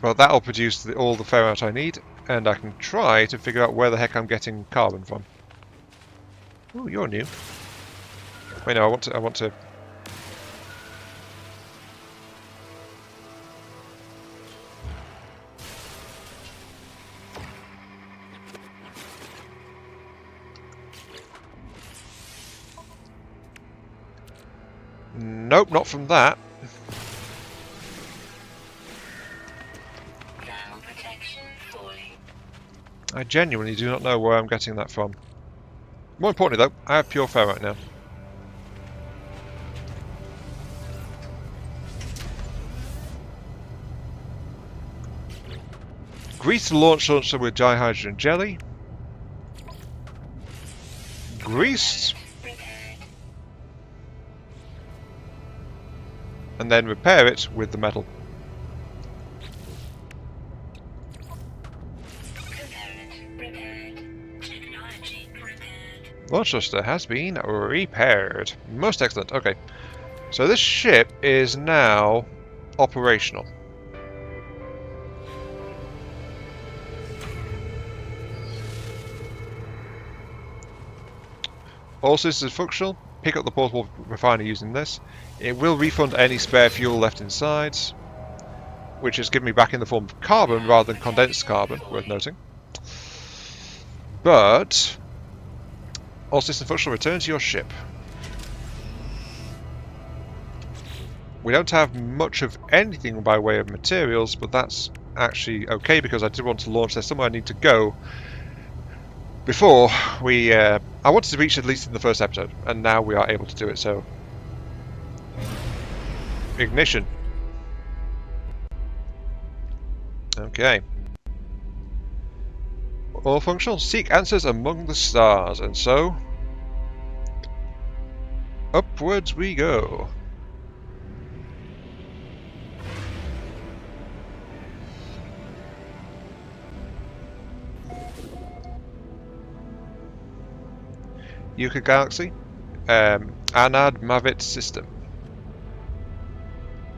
Well, that'll produce all the ferrite I need, and I can try to figure out where the heck I'm getting carbon from. Oh, you're new. Wait, no, I want to. Nope, not from that. Ground protection falling. I genuinely do not know where I'm getting that from. More importantly, though, I have pure ferrite now. Grease the launch launcher with dihydrogen jelly. Greased. Repaired. And then repair it with the metal. Component repaired. Technology repaired. Launch thruster has been repaired. Most excellent. Okay. So this ship is now operational. All systems functional. Pick up the portable refiner using this. It will refund any spare fuel left inside, which has given me back in the form of carbon rather than condensed carbon, worth noting. But all system functional, return to your ship. We don't have much of anything by way of materials, but that's actually okay because I did want to launch there somewhere I need to go before we... I wanted to reach at least in the first episode, and now we are able to do it, so... Ignition. Okay. All functional. Seek answers among the stars, and so... upwards we go. Yucca Galaxy, Anad Mavit system.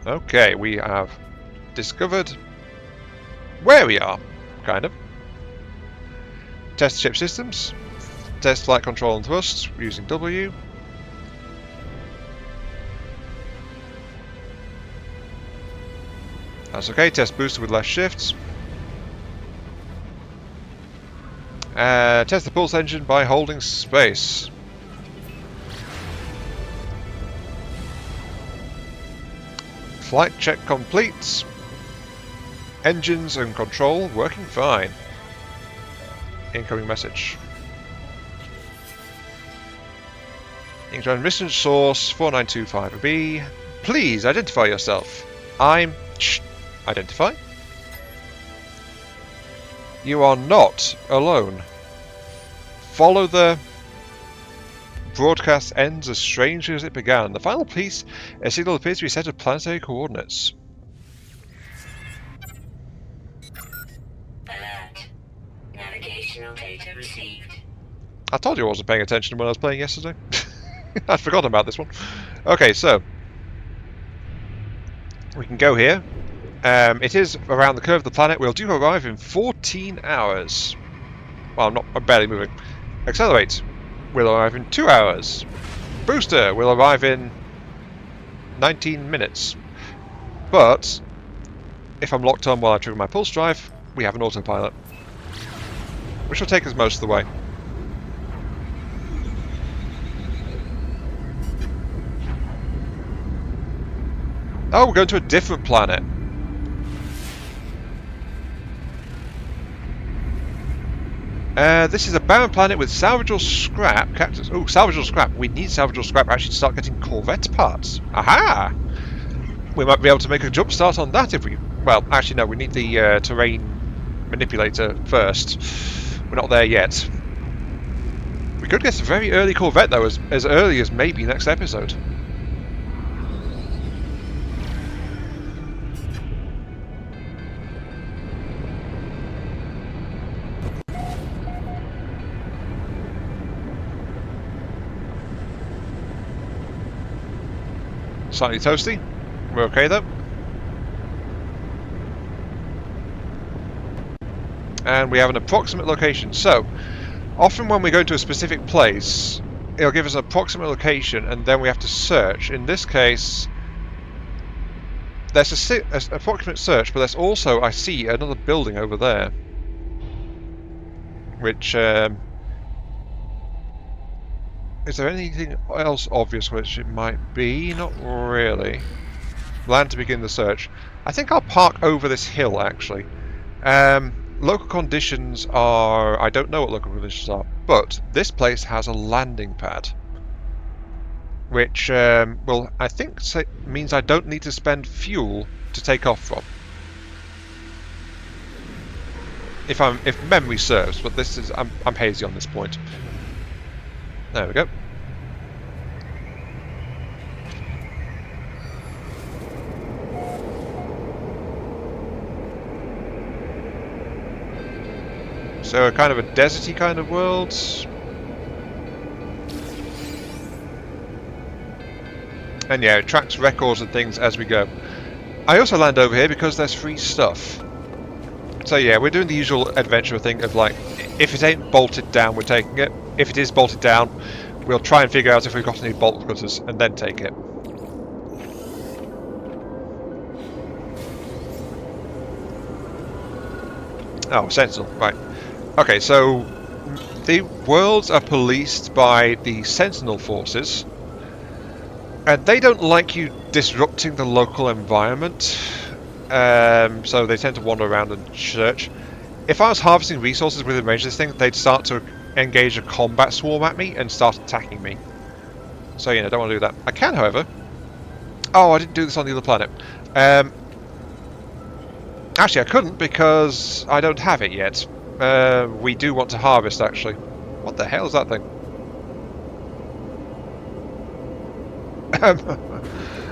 Okay, we have discovered where we are, kind of. Test ship systems, test flight control and thrust using W. That's okay, test booster with less shifts. Test the pulse engine by holding space. Flight check complete. Engines and control working fine. Incoming message. Transmission source 4925B. Please identify yourself. I'm... Shh. Identify. You are not alone. Follow the broadcast ends as strangely as it began. The final piece, a signal appears to be set of planetary coordinates. Alert. Navigational data received. I told you I wasn't paying attention when I was playing yesterday. I'd forgotten about this one. Okay, so we can go here. It is around the curve of the planet. We'll do arrive in 14 hours. Well, I'm barely moving. Accelerate. We'll arrive in 2 hours. Booster will arrive in 19 minutes. But if I'm locked on while I trigger my pulse drive, we have an autopilot, which will take us most of the way. Oh, we're going to a different planet. This is a barren planet with salvageable scrap. Cactus. Oh, salvageable scrap. We need salvageable scrap actually to start getting corvette parts. Aha! We might be able to make a jump start on that if we... Well, actually no, we need the terrain manipulator first. We're not there yet. We could get a very early corvette though, as early as maybe next episode. Slightly toasty. We're okay though. And we have an approximate location. So, often when we go to a specific place, it'll give us an approximate location and then we have to search. In this case, there's an approximate search, but there's also, I see, another building over there. Which, is there anything else obvious which it might be? Not really. Land to begin the search. I think I'll park over this hill, actually. Local conditions are... I don't know what local conditions are, but this place has a landing pad. Which, will, I think, means I don't need to spend fuel to take off from. If memory serves, but this is... I'm hazy on this point. There we go. So kind of a deserty kind of world. And yeah, it tracks records and things as we go. I also land over here because there's free stuff. So yeah, we're doing the usual adventure thing of like, if it ain't bolted down, we're taking it. If it is bolted down, we'll try and figure out if we've got any bolt cutters and then take it. Oh, Sentinel, right. Okay, so the worlds are policed by the Sentinel forces, and they don't like you disrupting the local environment, so they tend to wander around and search. If I was harvesting resources within range of this thing, they'd start to engage a combat swarm at me and start attacking me. So, you know, don't want to do that. I can, however... Oh, I didn't do this on the other planet. Actually, I couldn't because I don't have it yet. We do want to harvest, actually. What the hell is that thing?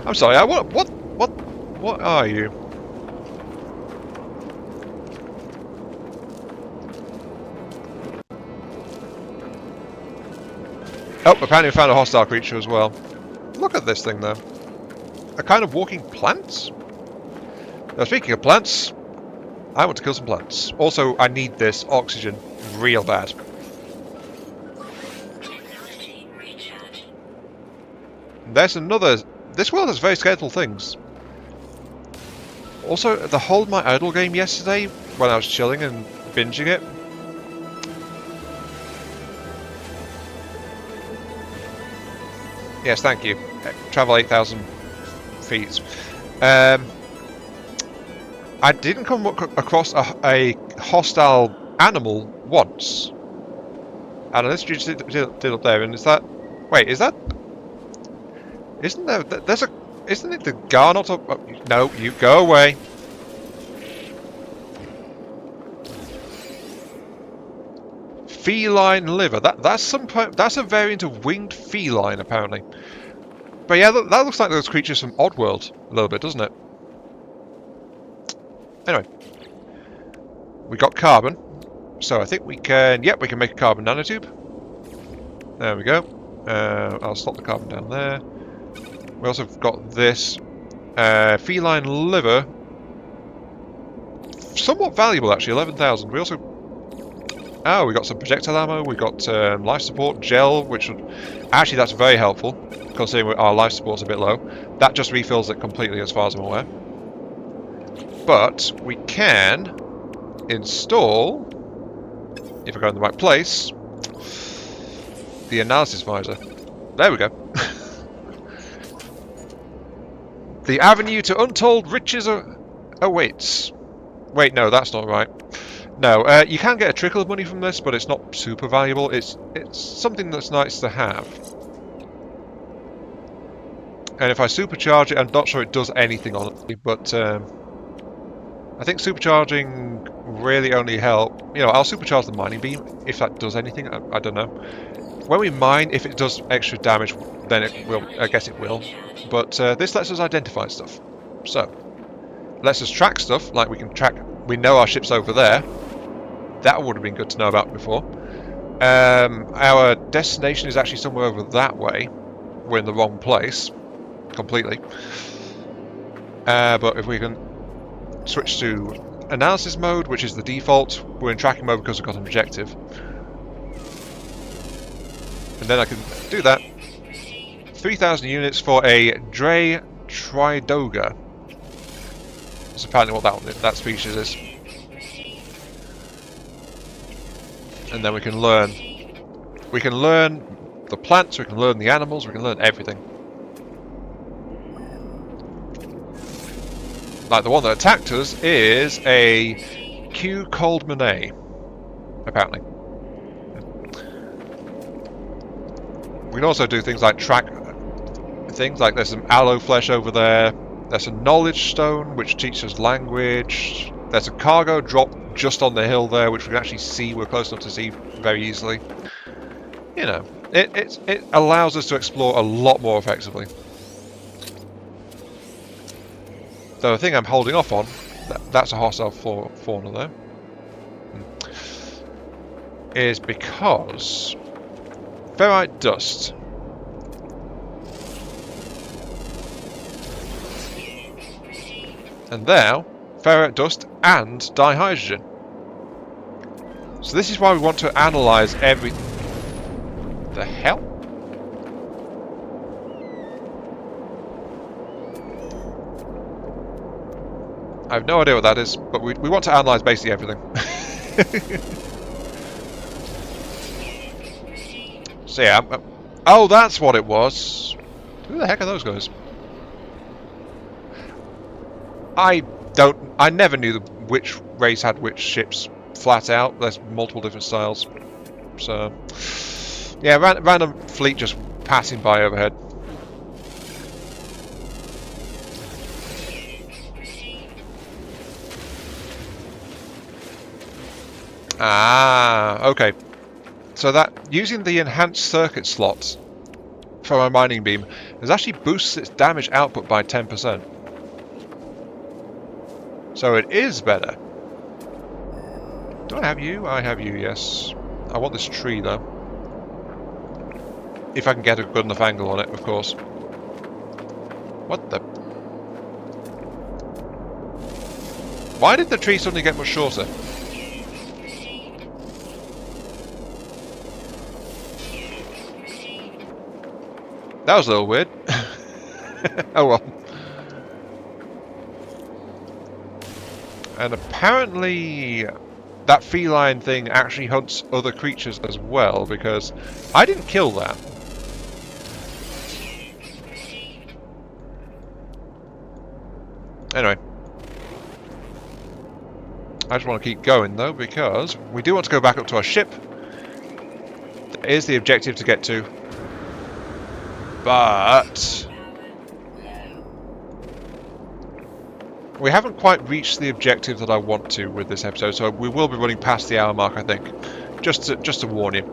I'm sorry. What are you? Oh, apparently we found a hostile creature as well. Look at this thing, though. A kind of walking plant? Now, speaking of plants, I want to kill some plants. Also, I need this oxygen real bad. Technology recharge. There's another... This world has very skeletal things. Also, the Hold My Idle game yesterday, when I was chilling and binging it. Yes, thank you. Travel 8,000 feet. I didn't come across a hostile animal once. And this dude did up there, and is that... Wait, is that... Isn't there... There's a... Isn't it the Garnot up... Oh, no, you go away. feline liver. That's a variant of winged feline, apparently. But yeah, that looks like those creatures from Oddworld a little bit, doesn't it? Anyway, we got carbon, so I think we can. Yep, we can make a carbon nanotube. There we go. I'll slot the carbon down there. We also got this feline liver. Somewhat valuable, actually, 11,000. We also... Oh, we got some projectile ammo, we got life support gel, which would... Actually, that's very helpful, considering our life support's a bit low. That just refills it completely, as far as I'm aware. But we can install, if I go in the right place, the analysis visor. There we go. The avenue to untold riches awaits. Wait, no, that's not right. No, you can get a trickle of money from this, but it's not super valuable. It's something that's nice to have. And if I supercharge it, I'm not sure it does anything on it, but I think supercharging really only help. You know, I'll supercharge the mining beam if that does anything. I don't know. When we mine, if it does extra damage, then it will. I guess it will. But this lets us identify stuff. So. Lets us track stuff, like we can track... We know our ship's over there. That would have been good to know about before. Our destination is actually somewhere over that way. We're in the wrong place. Completely. But if we can switch to analysis mode, which is the default, we're in tracking mode because we've got an objective. And then I can do that. 3,000 units for a Dre Tridoga. That's apparently what that species is. And then we can learn. We can learn the plants, we can learn the animals, we can learn everything. Like the one that attacked us is a Q Cold Monet, apparently. We can also do things like track things, like there's some aloe flesh over there. There's a knowledge stone which teaches language. There's a cargo drop just on the hill there, which we can actually see. We're close enough to see very easily. You know, it allows us to explore a lot more effectively. So the thing I'm holding off on, that's a hostile fauna there, is because ferrite dust. And now, ferrite dust and dihydrogen. So this is why we want to analyze every... The hell? I have no idea what that is, but we want to analyze basically everything. So yeah, oh, that's what it was. Who the heck are those guys? I never knew which race had which ships flat out. There's multiple different styles. So, yeah, random fleet just passing by overhead. Ah, okay. So that, using the enhanced circuit slots for my mining beam, has actually boosts its damage output by 10%. So it is better. Do I have you? I have you, yes. I want this tree, though. If I can get a good enough angle on it, of course. What the... Why did the tree suddenly get much shorter? That was a little weird. Oh well. And apparently that feline thing actually hunts other creatures as well, because I didn't kill that. Anyway. I just want to keep going though, because we do want to go back up to our ship. There is the objective to get to. But we haven't quite reached the objective that I want to with this episode, so we will be running past the hour mark, I think. just to warn you.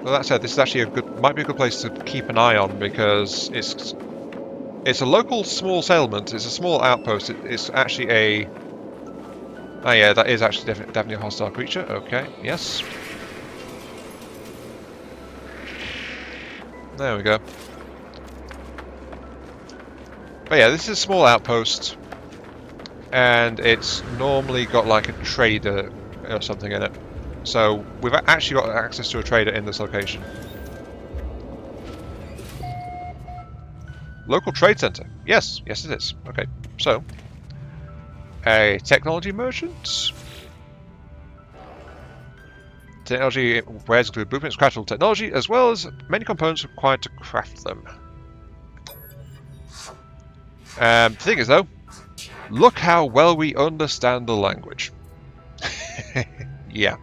Well, that said, this is actually might be a good place to keep an eye on because it's a local small settlement. It's a small outpost. It's actually a. Oh yeah, that is actually definitely a hostile creature. Okay, yes. There we go. But yeah, this is a small outpost, and it's normally got like a trader or something in it. So we've actually got access to a trader in this location. Local trade center. Yes, yes it is. Okay, so a technology merchant. Technology wares include blueprints, craftable technology, as well as many components required to craft them. The thing is, though, look how well we understand the language. Yeah.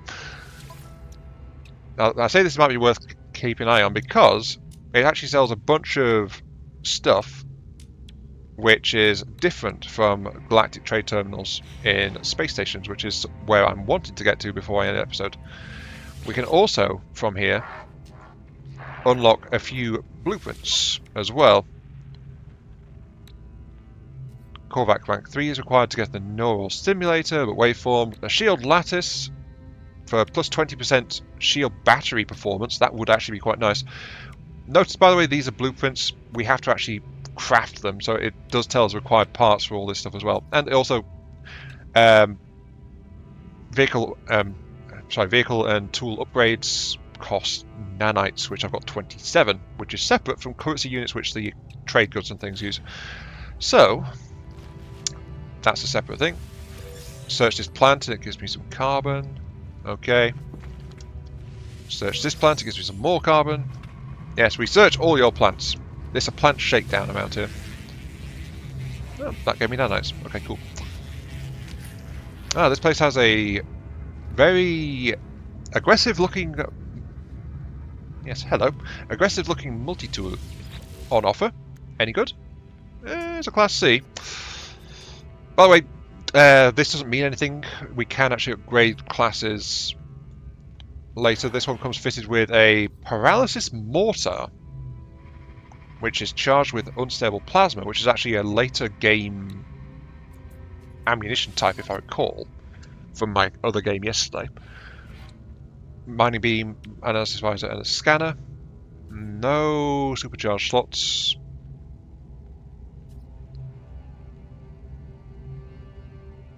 Now, I say this might be worth keeping an eye on because it actually sells a bunch of stuff which is different from galactic trade terminals in space stations, which is where I'm wanting to get to before I end the episode. We can also, from here, unlock a few blueprints as well. Corvette rank 3 is required to get the neural stimulator, but waveform, the shield lattice for plus 20% shield battery performance. That would actually be quite nice. Notice, by the way, these are blueprints. We have to actually craft them, so it does tell us required parts for all this stuff as well. And also, vehicle and tool upgrades cost nanites, which I've got 27, which is separate from currency units which the trade goods and things use. So that's a separate thing. Search this plant and it gives me some carbon. Okay. Search this plant, it gives me some more carbon. Yes, research all your plants. There's a plant shakedown amount here. Oh, that gave me nanites. Okay, cool. Ah, this place has a very aggressive looking... Yes, hello. Aggressive looking multi-tool on offer. Any good? It's a class C. By the way, this doesn't mean anything. We can actually upgrade classes later. This one comes fitted with a paralysis mortar, which is charged with unstable plasma, which is actually a later game ammunition type, if I recall, from my other game yesterday. Mining beam, analysis visor, and a scanner. No supercharged slots.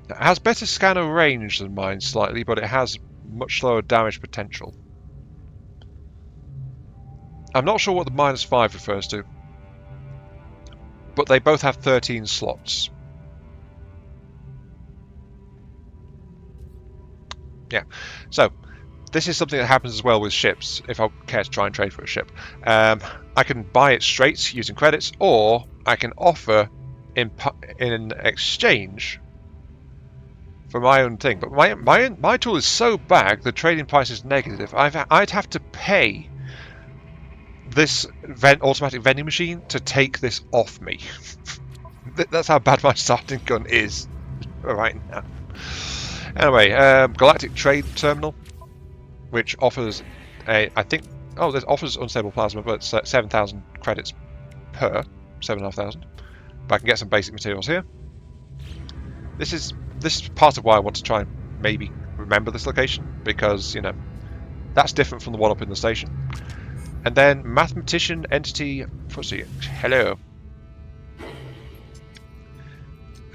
It has better scanner range than mine slightly, but it has much slower damage potential. I'm not sure what the -5 refers to, but they both have 13 slots. Yeah, so this is something that happens as well with ships, if I care to try and trade for a ship. I can buy it straight using credits, or I can offer in exchange for my own thing. But my tool is so bad, the trading price is negative. I'd have to pay this automatic vending machine to take this off me. That's how bad my starting gun is right now. Anyway, Galactic Trade Terminal, which offers this offers unstable plasma, but it's 7,000 credits per 7,500. But I can get some basic materials here. This is part of why I want to try and maybe remember this location, because, you know, that's different from the one up in the station. And then Mathematician Entity Pussy. Hello.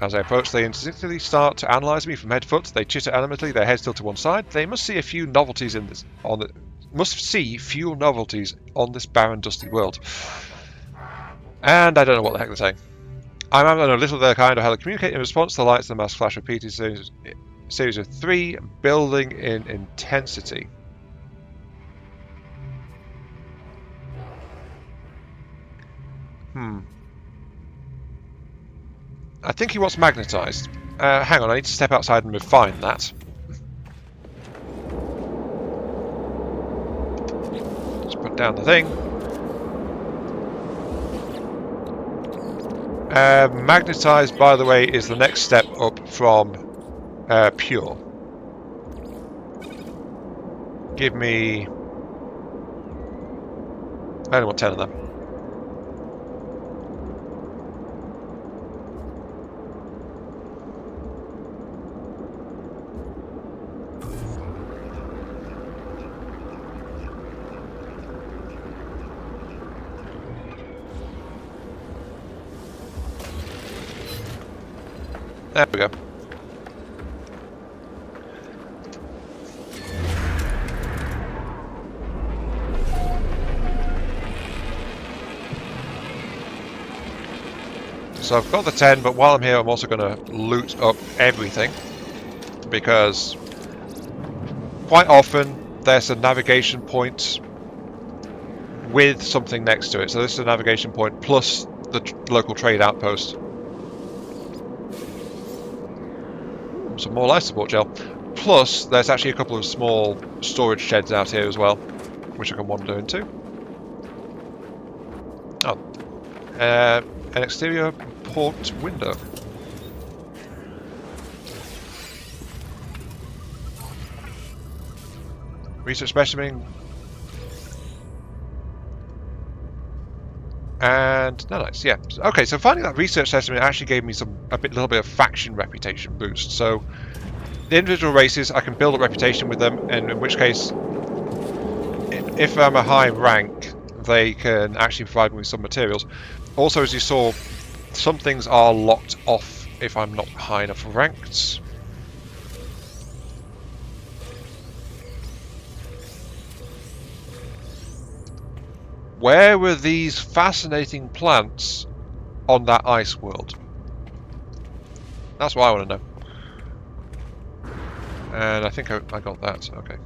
As I approach, they instinctively start to analyze me from head to foot. They chitter animately, their heads tilt to one side. They must see few novelties on this barren, dusty world. And I don't know what the heck they're saying. I'm having a little of their kind of how they communicate in response to the lights and the mass flash repeated series of 3, building in intensity. I think he wants magnetized. Hang on, I need to step outside and refine that. Just put down the thing. Magnetized, by the way, is the next step up from pure. Give me... I only want 10 of them. There we go. So I've got the 10, but while I'm here I'm also going to loot up everything, because quite often there's a navigation point with something next to it. So this is a navigation point plus the local trade outpost. Some more life support gel. Plus there's actually a couple of small storage sheds out here as well, which I can wander into. Oh. An exterior port window. Research specimen. And no, nice, yeah. Okay, so finding that research specimen actually gave me a little bit of faction reputation boost. So the individual races, I can build a reputation with them, and in which case, if I'm a high rank, they can actually provide me with some materials. Also, as you saw, some things are locked off if I'm not high enough ranked. Where were these fascinating plants on that ice world? That's what I want to know. And I think I got that. Okay.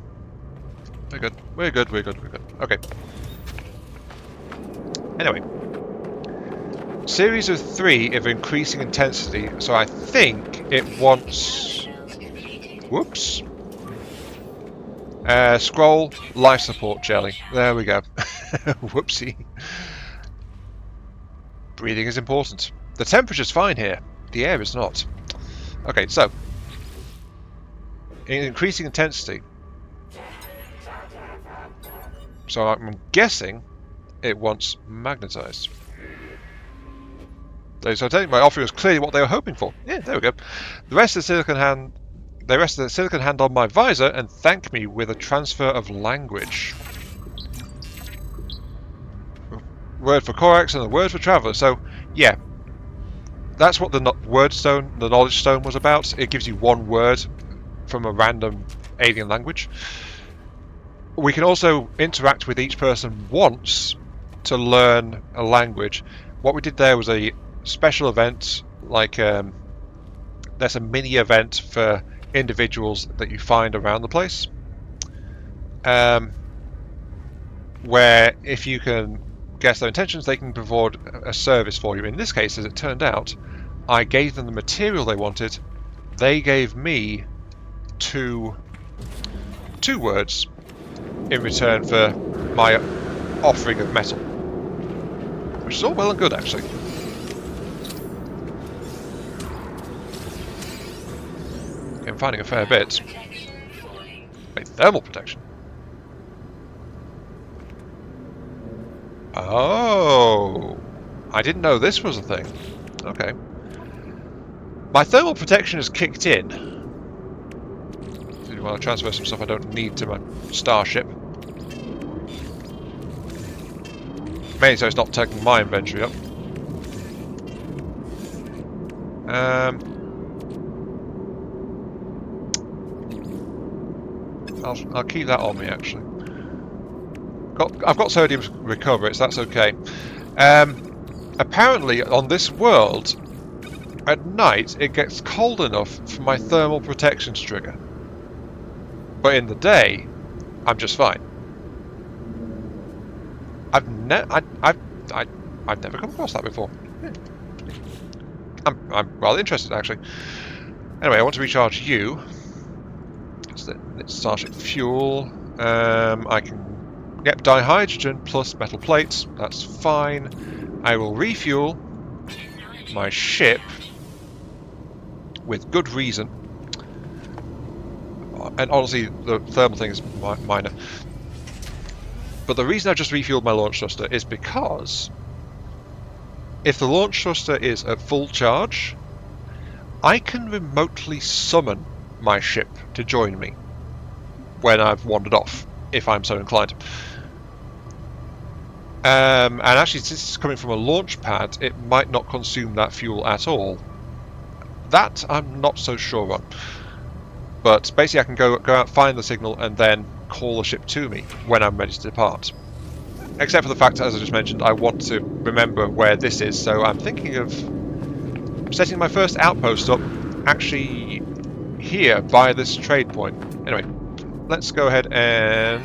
We're good. We're good. We're good. We're good. Okay. Anyway. Series of 3 of increasing intensity. So I think it wants... Whoops. Scroll, life support jelly. There we go. Whoopsie. Breathing is important. The temperature's fine here. The air is not. Okay, so. Increasing intensity. So I'm guessing it wants magnetized. So I think my offering was clearly what they were hoping for. Yeah, there we go. The rest of the silicon hand on my visor and thank me with a transfer of language. Word for Corax and a word for Traveller. So, yeah, that's what the knowledge stone was about. It gives you one word from a random alien language. We can also interact with each person once to learn a language. What we did there was a special event, like there's a mini event for individuals that you find around the place, where if you can guess their intentions, they can provide a service for you. In this case, as it turned out, I gave them the material they wanted. They gave me two words in return for my offering of metal, which is all well and good, actually. I'm finding a fair bit. Wait, thermal protection. Oh, I didn't know this was a thing. Okay. My thermal protection has kicked in. While I transfer some stuff I don't need to my starship. Mainly so it's not taking my inventory up. I'll keep that on me, actually. I've got sodium recovery, so that's okay. Apparently, on this world, at night it gets cold enough for my thermal protection to trigger. But in the day, I'm just fine. I've never come across that before. Yeah. I'm rather interested, actually. Anyway, I want to recharge you. It's Starship fuel. I can get dihydrogen plus metal plates. That's fine. I will refuel my ship with good reason. And honestly, the thermal thing is minor. But the reason I just refueled my launch thruster is because if the launch thruster is at full charge, I can remotely summon my ship to join me when I've wandered off, if I'm so inclined. And actually, since it's coming from a launch pad, it might not consume that fuel at all. That I'm not so sure on. But basically I can go out, find the signal, and then call the ship to me when I'm ready to depart. Except for the fact, as I just mentioned, I want to remember where this is, so I'm thinking of setting my first outpost up actually here by this trade point. Anyway, let's go ahead and...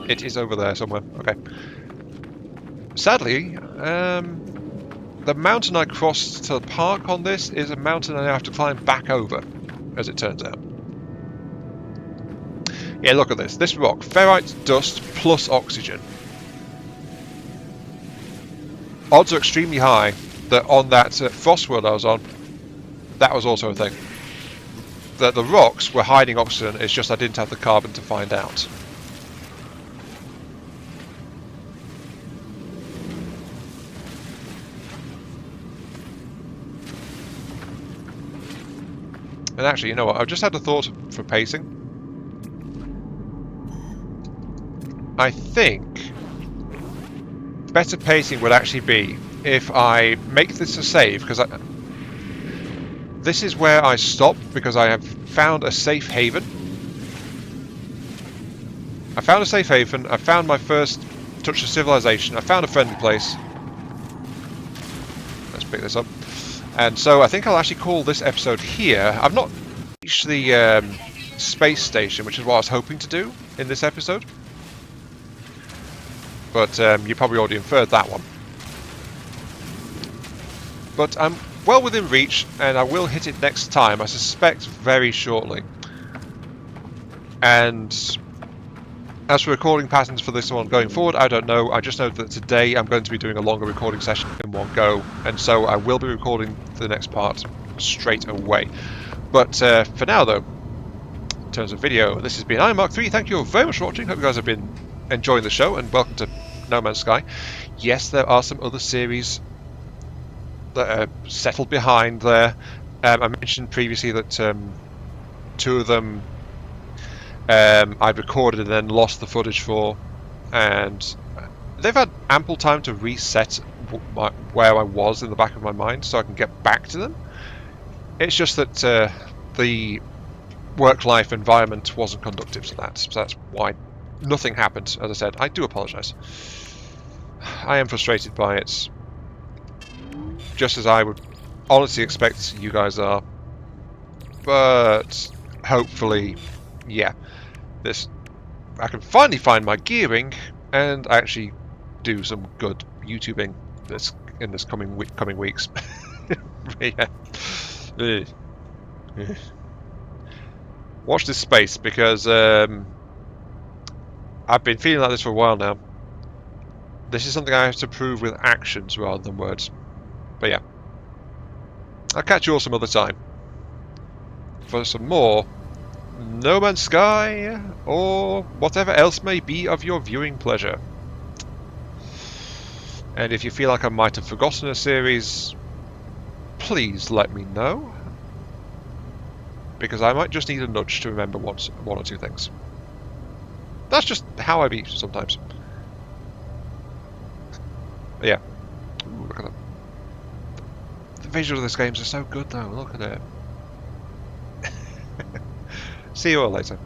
It is over there somewhere. Okay. Sadly, the mountain I crossed to park on this is a mountain I now have to climb back over, as it turns out. Yeah, look at this. This rock, ferrite dust plus oxygen. Odds are extremely high that on that frost world I was on, that was also a thing. That the rocks were hiding oxygen, it's just I didn't have the carbon to find out. And actually, you know what, I've just had a thought for pacing. I think better pacing would actually be if I make this a save, because this is where I stop because I have found a safe haven. I found a safe haven, I found my first touch of civilization, I found a friendly place. Let's pick this up. And so I think I'll actually call this episode here. I've not reached the space station, which is what I was hoping to do in this episode. But you probably already inferred that one. But I'm well within reach, and I will hit it next time, I suspect very shortly. And as for recording patterns for this one going forward, I don't know. I just know that today I'm going to be doing a longer recording session in one go, and so I will be recording the next part straight away. But for now, though, in terms of video, this has been Mark3. Thank you all very much for watching. Hope you guys have been enjoying the show, and welcome to No Man's Sky. Yes, there are some other series that are settled behind there. I mentioned previously that two of them I'd recorded and then lost the footage for, and they've had ample time to reset where I was in the back of my mind so I can get back to them. It's just that the work-life environment wasn't conducive to that, so that's why nothing happened. As I said, I do apologise. I am frustrated by it, just as I would honestly expect you guys are, but hopefully, yeah, I can finally find my gearing and actually do some good YouTubing in this coming weeks. Yeah. Watch this space, because I've been feeling like this for a while now. This is something I have to prove with actions rather than words. But yeah, I'll catch you all some other time for some more No Man's Sky, or whatever else may be of your viewing pleasure. And if you feel like I might have forgotten a series, please let me know, because I might just need a nudge to remember one or two things. That's just how I be sometimes. But yeah. Ooh, look at that. The visuals of this games are so good though, look at it. See you all later.